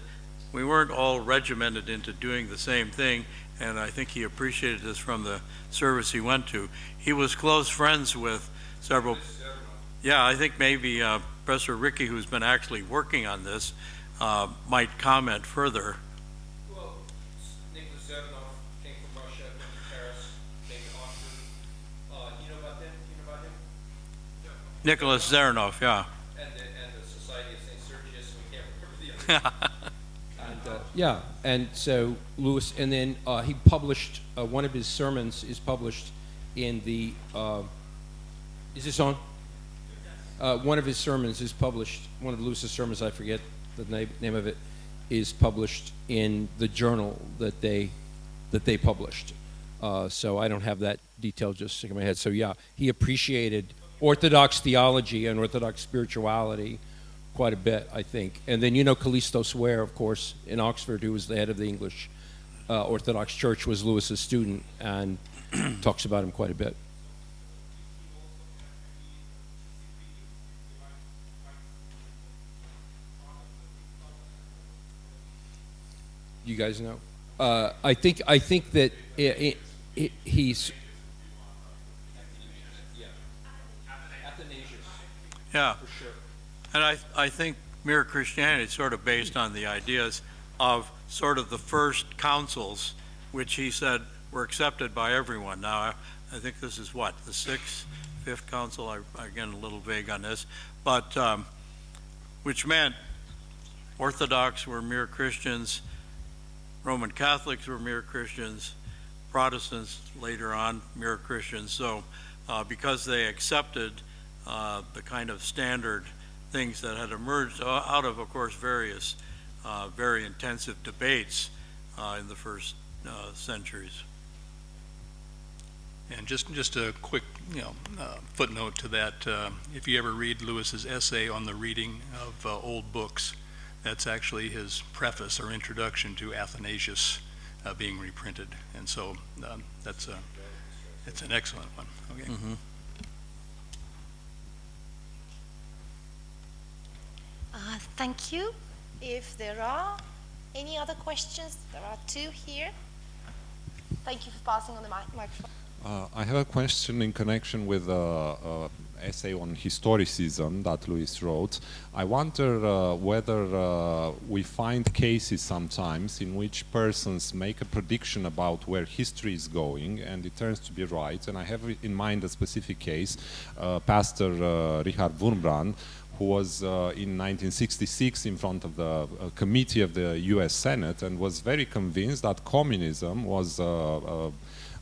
we weren't all regimented into doing the same thing, and I think he appreciated this from the service he went to. He was close friends with several, yeah, I think maybe Professor Ricky, who's been actually working on this, might comment further. Well, Nicholas Zedanov came from Russia, went to Paris, made an Nicholas Zernov, yeah. And the Society of St. Sergius, we can't remember the other. And, yeah, and so Lewis, and then he published, one of his sermons is published in the, is this on? One of his sermons is published, one of Lewis's sermons, I forget the name of it, is published in the journal that they published. So I don't have that detail just sticking in my head. So yeah, he appreciated Orthodox theology and Orthodox spirituality quite a bit, I think. And then, you know, Callistos Ware, of course, in Oxford, who was the head of the English Orthodox Church, was Lewis's student and talks about him quite a bit. You guys know? I think that he's... Yeah, and I think Mere Christianity is sort of based on the ideas of sort of the first councils, which he said were accepted by everyone. Now, I think this is what, the fifth council? Again, a little vague on this, but which meant Orthodox were mere Christians, Roman Catholics were mere Christians, Protestants later on mere Christians. So because they accepted the kind of standard things that had emerged out of course, various very intensive debates in the first centuries. And just a quick, footnote to that. If you ever read Lewis's essay on the reading of old books, that's actually his preface or introduction to Athanasius being reprinted, and so it's an excellent one. Okay. Mm-hmm. Thank you. If there are any other questions, there are two here. Thank you for passing on the microphone. I have a question in connection with an essay on historicism that Lewis wrote. I wonder whether we find cases sometimes in which persons make a prediction about where history is going and it turns to be right. And I have in mind a specific case, Pastor Richard Wurmbrand, who was in 1966 in front of the committee of the US Senate and was very convinced that communism was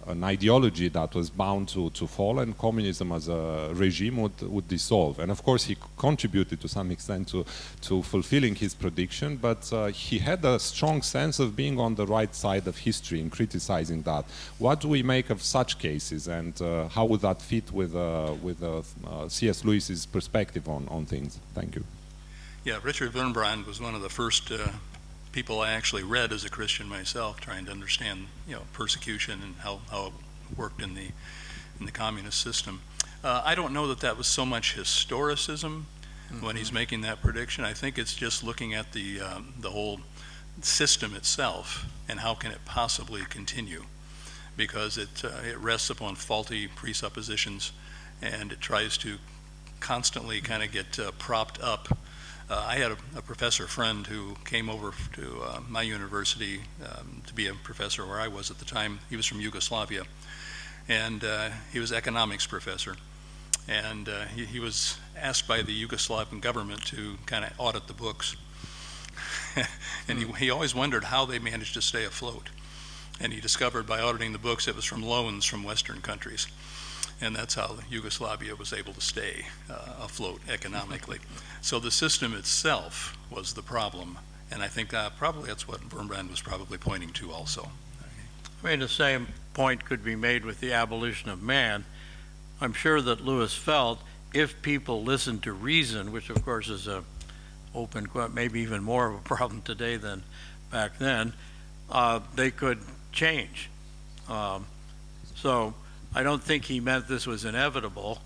an ideology that was bound to fall, and communism as a regime would dissolve. And of course he contributed to some extent to fulfilling his prediction, but he had a strong sense of being on the right side of history and criticizing that. What do we make of such cases, and how would that fit with C.S. Lewis's perspective on things? Thank you. Yeah, Richard Wurmbrand was one of the first people I actually read as a Christian myself, trying to understand, persecution and how it worked in the communist system. I don't know that was so much historicism when he's making that prediction. I think it's just looking at the whole system itself and how can it possibly continue, because it rests upon faulty presuppositions and it tries to constantly kind of get propped up. I had a professor friend who came over to my university to be a professor where I was at the time. He was from Yugoslavia, and he was economics professor. And he was asked by the Yugoslavian government to kind of audit the books. And he always wondered how they managed to stay afloat. And he discovered by auditing the books it was from loans from Western countries. And that's how Yugoslavia was able to stay afloat economically. So the system itself was the problem, and I think probably that's what Wurmbrand was probably pointing to also. I mean, the same point could be made with the abolition of man. I'm sure that Lewis felt if people listened to reason, which of course is a open, maybe even more of a problem today than back then, they could change. So I don't think he meant this was inevitable.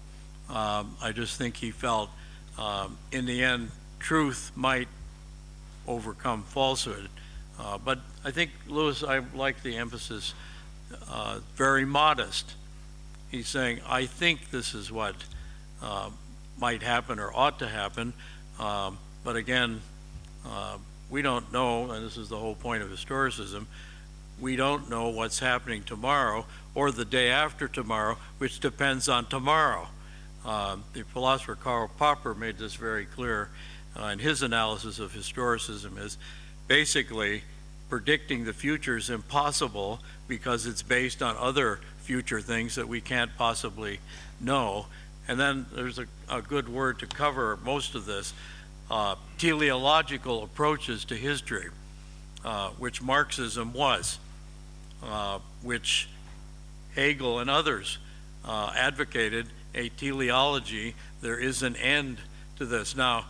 I just think he felt in the end truth might overcome falsehood. But I think Lewis, I like the emphasis, very modest. He's saying, I think this is what might happen or ought to happen. But again, we don't know, and this is the whole point of historicism, we don't know what's happening tomorrow or the day after tomorrow, which depends on tomorrow. The philosopher Karl Popper made this very clear in his analysis of historicism, is basically predicting the future is impossible because it's based on other future things that we can't possibly know. And then there's a good word to cover most of this, teleological approaches to history, which Marxism was, which Hegel and others advocated a teleology. There is an end to this. Now,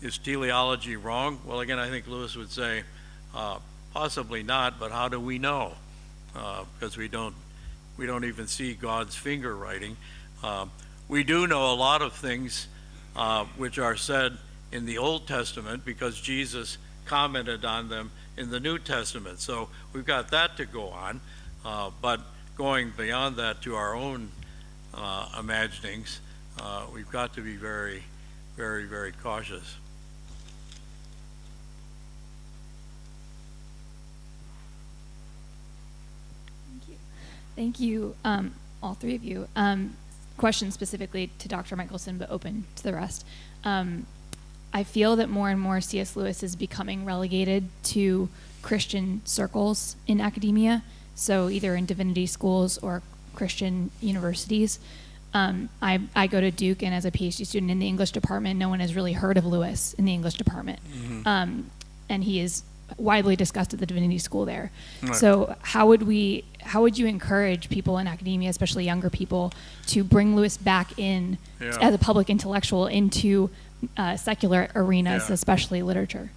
is teleology wrong? Well, again, I think Lewis would say possibly not, but how do we know? Because we don't even see God's finger writing. We do know a lot of things which are said in the Old Testament because Jesus commented on them in the New Testament. So we've got that to go on, but going beyond that to our own imaginings, we've got to be very, very, very cautious. Thank you, all three of you. Question specifically to Dr. Michelson, but open to the rest. I feel that more and more C.S. Lewis is becoming relegated to Christian circles in academia, so either in divinity schools or Christian universities. I go to Duke, and as a PhD student in the English department, no one has really heard of Lewis in the English department. Mm-hmm. And he is widely discussed at the divinity school there. Right. So how would you encourage people in academia, especially younger people, to bring Lewis back in as a public intellectual into secular arenas, especially literature?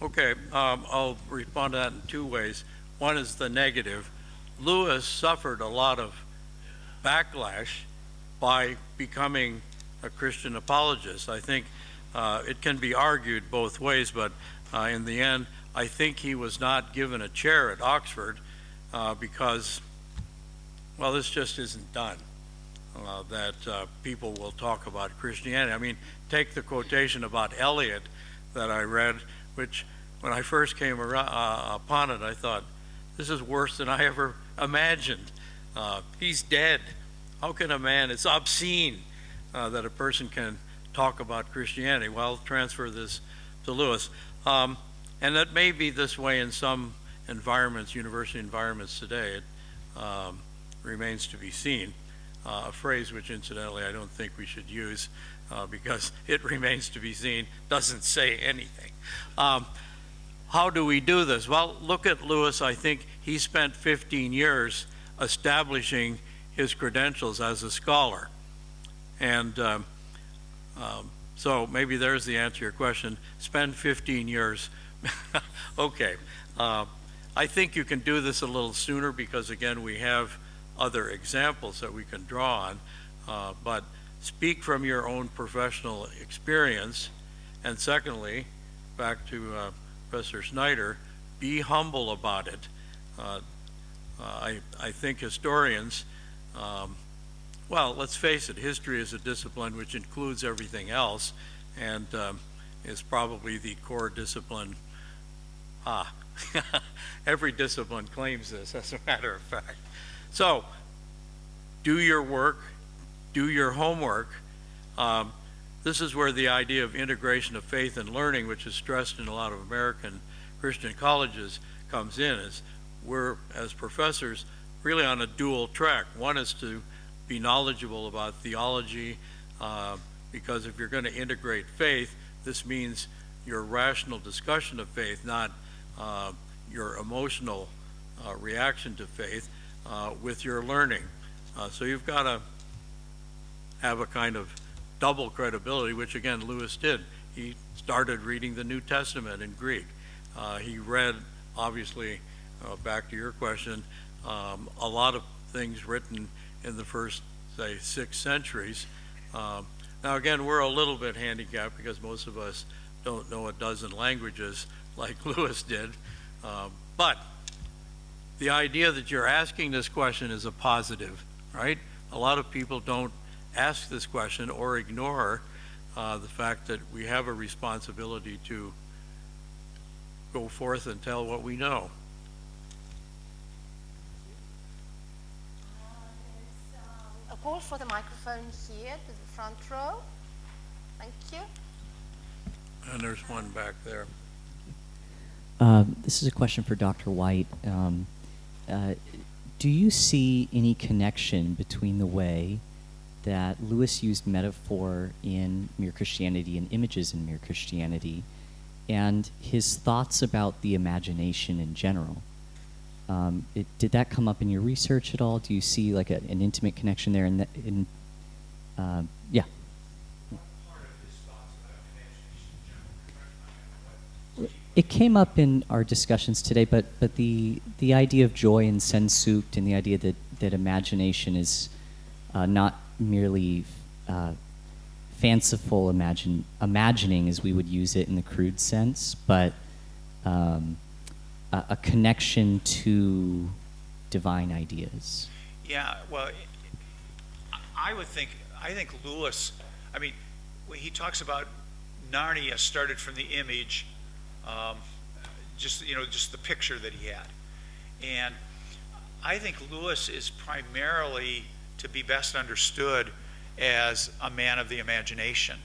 Okay, I'll respond to that in two ways. One is the negative. Lewis suffered a lot of backlash by becoming a Christian apologist. I think it can be argued both ways, but in the end, I think he was not given a chair at Oxford because, well, this just isn't done, that people will talk about Christianity. I mean, take the quotation about Eliot that I read, which when I first came upon it, I thought, this is worse than I ever imagined. He's dead. How can a man, it's obscene that a person can talk about Christianity. Well, I'll transfer this to Lewis. And that may be this way in some environments, university environments today. It remains to be seen. A phrase which, incidentally, I don't think we should use because it remains to be seen doesn't say anything. How do we do this? Well, look at Lewis. I think he spent 15 years establishing his credentials as a scholar. And so maybe there's the answer to your question. Spend 15 years. Okay. I think you can do this a little sooner because, again, we have other examples that we can draw on. But speak from your own professional experience. And secondly, back to Professor Snyder, be humble about it. I think historians, well, let's face it, history is a discipline which includes everything else and is probably the core discipline. Every discipline claims this, as a matter of fact. So, do your work, do your homework. This is where the idea of integration of faith and learning, which is stressed in a lot of American Christian colleges, comes in. Is we're, as professors, really on a dual track. One is to be knowledgeable about theology, because if you're going to integrate faith, this means your rational discussion of faith, not your emotional reaction to faith with your learning. So you've got to have a kind of double credibility, which again Lewis did. He started reading the New Testament in Greek. He read, obviously, back to your question, a lot of things written in the first, say, 6 centuries. Now again, we're a little bit handicapped because most of us don't know a dozen languages like Lewis did. But the idea that you're asking this question is a positive, right? A lot of people don't ask this question or ignore the fact that we have a responsibility to go forth and tell what we know. A call for the microphone here to the front row. Thank you. And there's one back there. This is a question for Dr. White. Do you see any connection between the way that Lewis used metaphor in Mere Christianity and images in Mere Christianity and his thoughts about the imagination in general? Did that come up in your research at all? Do you see like an intimate connection there? Yeah. It came up in our discussions today, but the idea of joy and sensucht and the idea that imagination is not merely fanciful imagining as we would use it in the crude sense, but a connection to divine ideas. Yeah, well, I think Lewis, I mean, when he talks about Narnia started from the image, just the picture that he had. And I think Lewis is primarily to be best understood as a man of the imagination,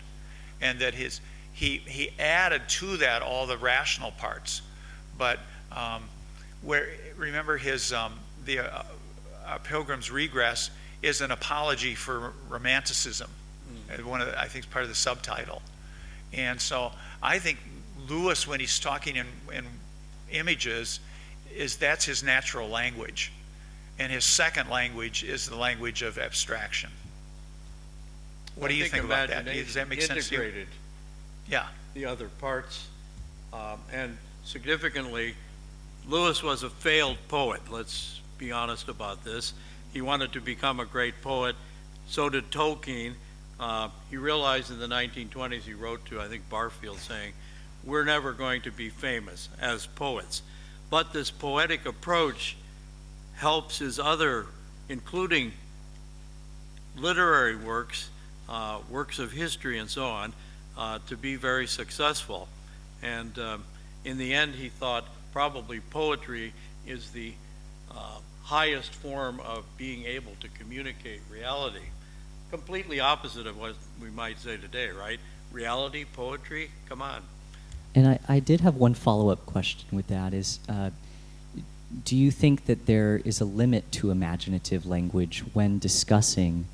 and that he added to that all the rational parts. But remember his Pilgrim's Regress is an apology for romanticism. I think it's part of the subtitle. And so I think Lewis, when he's talking in images, that's his natural language. And his second language is the language of abstraction. What do you think about that? Does that make sense to you? Integrated Yeah. the other parts. And significantly, Lewis was a failed poet. Let's be honest about this. He wanted to become a great poet. So did Tolkien. He realized in the 1920s, he wrote to, I think, Barfield saying, we're never going to be famous as poets. But this poetic approach helps his other, including literary works, works of history and so on, to be very successful. And in the end, he thought probably poetry is the highest form of being able to communicate reality. Completely opposite of what we might say today, right? Reality, poetry, come on. And I did have one follow-up question with that is, do you think that there is a limit to imaginative language when discussing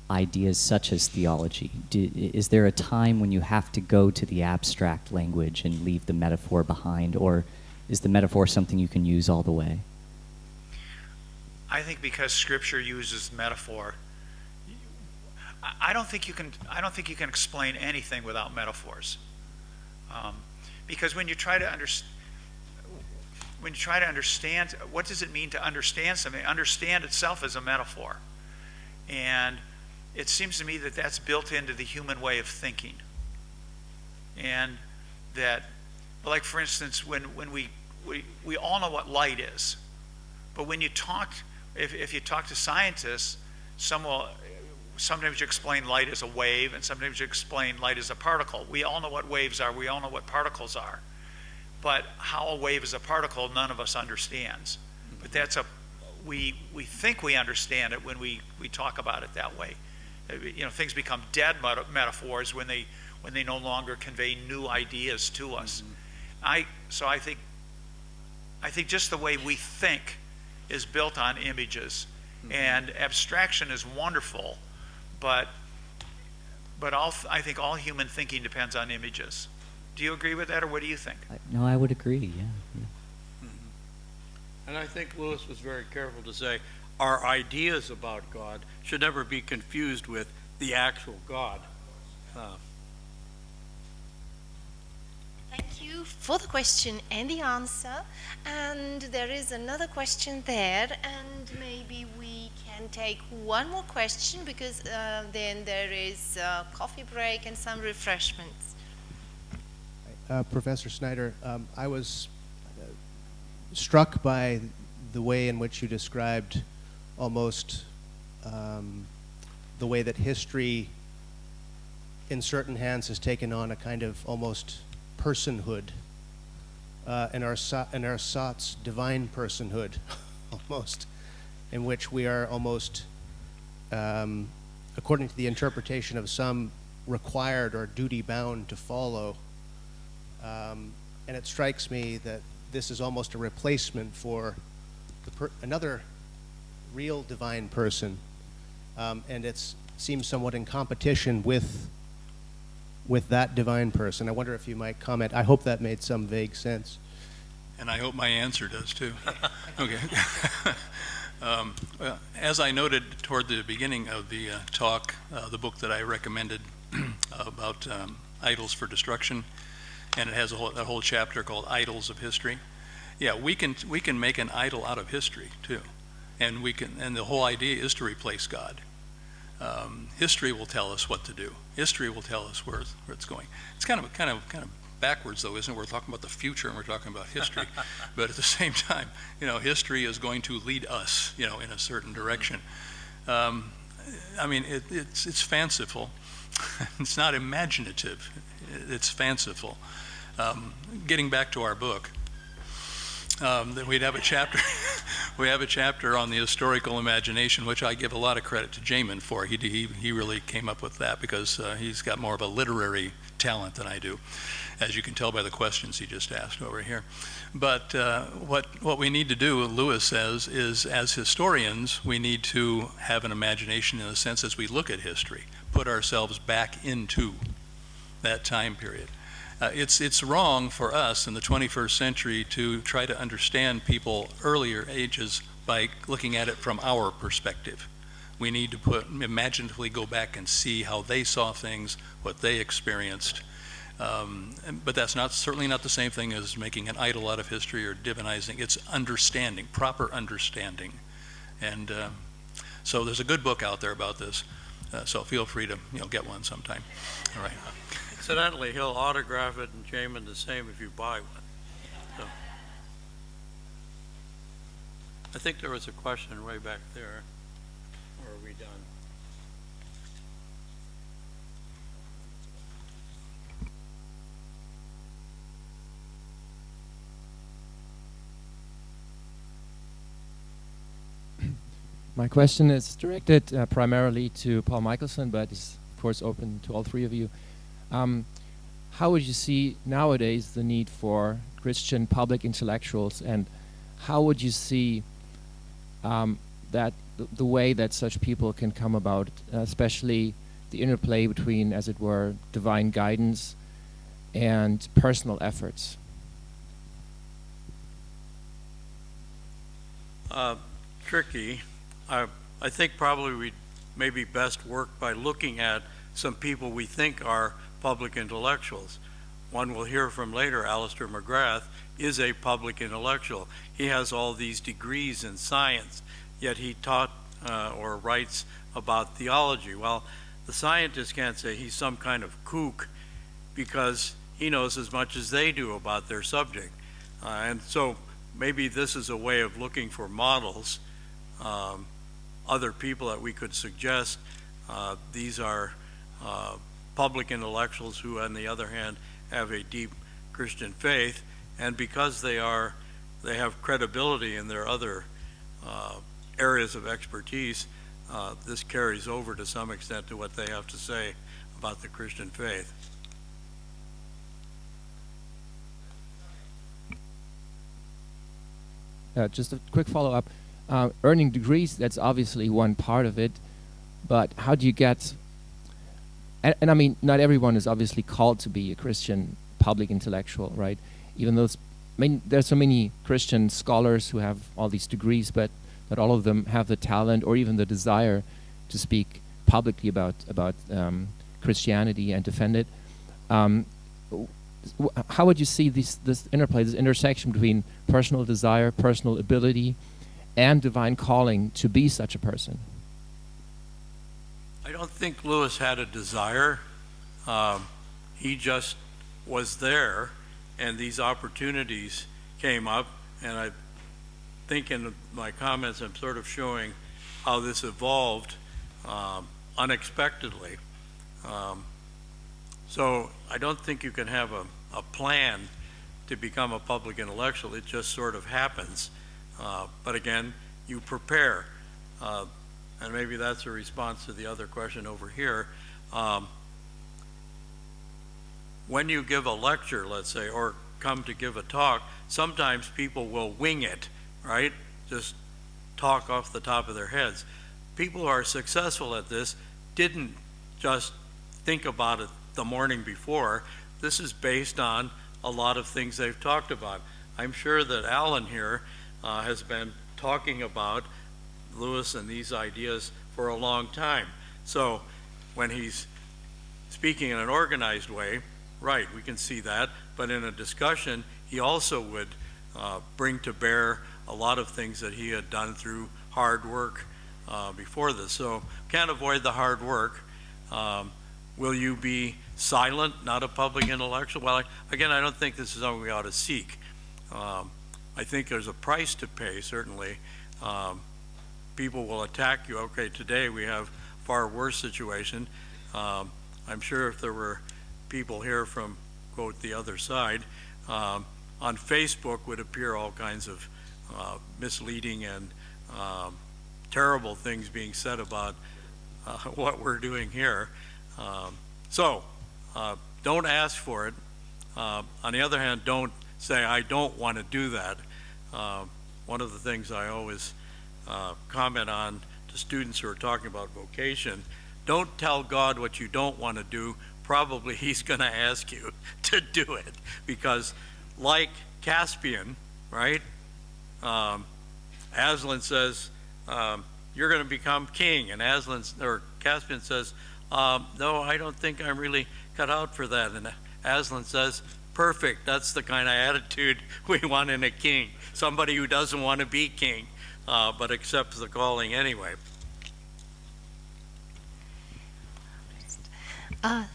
ideas such as theology? Is there a time when you have to go to the abstract language and leave the metaphor behind, or is the metaphor something you can use all the way? I think because Scripture uses metaphor, I don't think you can explain anything without metaphors. Because when you try to understand, what does it mean to understand something? Understand itself is a metaphor. And it seems to me that that's built into the human way of thinking. And that, like for instance, when we all know what light is, but when you talk, if you talk to scientists, sometimes you explain light as a wave, and sometimes you explain light as a particle. We all know what waves are. We all know what particles are. But how a wave is a particle, none of us understands. But we think we understand it when we talk about it that way. Things become dead metaphors when they no longer convey new ideas to us. So I think just the way we think is built on images, and abstraction is wonderful. But I think all human thinking depends on images. Do you agree with that, or what do you think? No, I would agree, yeah. And I think Lewis was very careful to say our ideas about God should never be confused with the actual God. Thank you for the question and the answer. And there is another question there, and maybe we can take one more question, because then there is a coffee break and some refreshments. Professor Snyder, I was struck by the way in which you described almost the way that history in certain hands has taken on a kind of almost personhood, and our Sot's divine personhood, almost, in which we are almost according to the interpretation of some, required or duty-bound to follow. And it strikes me that this is almost a replacement for another real divine person, and it seems somewhat in competition with that divine person. I wonder if you might comment. I hope that made some vague sense. And I hope my answer does too. Okay. Well, as I noted toward the beginning of the talk, the book that I recommended about idols for destruction, and it has a whole chapter called Idols of History. Yeah, we can make an idol out of history too, and the whole idea is to replace God. History will tell us what to do. History will tell us where it's going. It's kind of backwards though, isn't it? We're talking about the future and we're talking about history, but at the same time, history is going to lead us, in a certain direction. I mean, it's fanciful. It's not imaginative. It's fanciful. Getting back to our book, we'd have a chapter. We have a chapter on the historical imagination, which I give a lot of credit to Jamin for. He really came up with that because he's got more of a literary talent than I do, as you can tell by the questions he just asked over here. But what we need to do, Lewis says, is as historians, we need to have an imagination in a sense as we look at history, put ourselves back into that time period. It's wrong for us in the 21st century to try to understand people earlier ages by looking at it from our perspective. We need to imaginatively go back and see how they saw things, what they experienced. But that's certainly not the same thing as making an idol out of history or divinizing. It's understanding, proper understanding. And so there's a good book out there about this. So feel free to get one sometime. All right. Incidentally, he'll autograph it, and Jamin the same if you buy one. So. I think there was a question way back there. Or are we done? My question is directed primarily to Paul Michelson, but is of course open to all three of you. How would you see nowadays the need for Christian public intellectuals, and how would you see that the way that such people can come about, especially the interplay between, as it were, divine guidance and personal efforts? Tricky. I think probably we'd maybe best work by looking at some people we think are public intellectuals. One we'll hear from later, Alistair McGrath, is a public intellectual. He has all these degrees in science, yet he taught or writes about theology. Well, the scientists can't say he's some kind of kook because he knows as much as they do about their subject. And so maybe this is a way of looking for models, other people that we could suggest. These are public intellectuals who, on the other hand, have a deep Christian faith, and because they have credibility in their other areas of expertise, this carries over to some extent to what they have to say about the Christian faith. Just a quick follow-up. Earning degrees, that's obviously one part of it, but how do you get, and I mean, not everyone is obviously called to be a Christian public intellectual, right? Even though there's so many Christian scholars who have all these degrees, but not all of them have the talent or even the desire to speak publicly about Christianity and defend it. How would you see this interplay, this intersection between personal desire, personal ability, and divine calling to be such a person? I don't think Lewis had a desire. He just was there, and these opportunities came up, and I think in my comments I'm sort of showing how this evolved unexpectedly. So I don't think you can have a plan to become a public intellectual. It just sort of happens. But again, you prepare. and maybe that's a response to the other question over here. When you give a lecture, let's say, or come to give a talk, sometimes people will wing it, right? Just talk off the top of their heads. People who are successful at this didn't just think about it the morning before. This is based on a lot of things they've talked about. I'm sure that Alan here has been talking about Lewis and these ideas for a long time. So when he's speaking in an organized way, right, we can see that, but in a discussion, he also would bring to bear a lot of things that he had done through hard work before this. So can't avoid the hard work. Will you be silent, not a public intellectual? Well, again, I don't think this is something we ought to seek. I think there's a price to pay, certainly. People will attack you. Okay, today we have far worse situation. I'm sure if there were people here from, quote, the other side, on Facebook would appear all kinds of misleading and terrible things being said about what we're doing here. So don't ask for it. On the other hand, don't say, I don't want to do that. One of the things I always comment on to students who are talking about vocation, don't tell God what you don't want to do. Probably he's going to ask you to do it, because like Caspian, right? Aslan says, you're going to become king, and Caspian says, no, I don't think I'm really cut out for that. And Aslan says, perfect, that's the kind of attitude we want in a king. Somebody who doesn't want to be king, but accepts the calling anyway.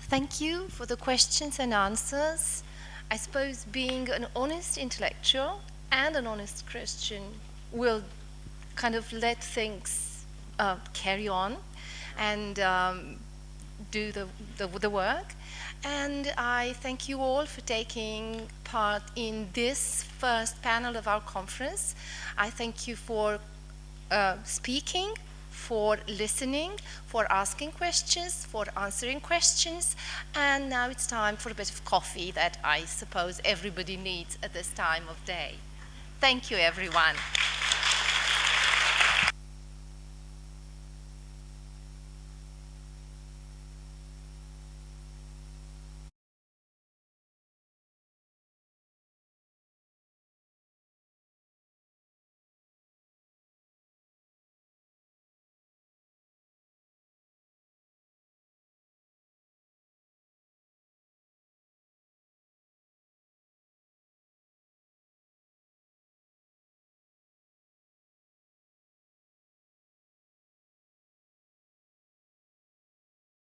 Thank you for the questions and answers. I suppose being an honest intellectual and an honest Christian will kind of let things carry on and do the work. And I thank you all for taking part in this first panel of our conference. I thank you for speaking, for listening, for asking questions, for answering questions. And now it's time for a bit of coffee that I suppose everybody needs at this time of day. Thank you, everyone.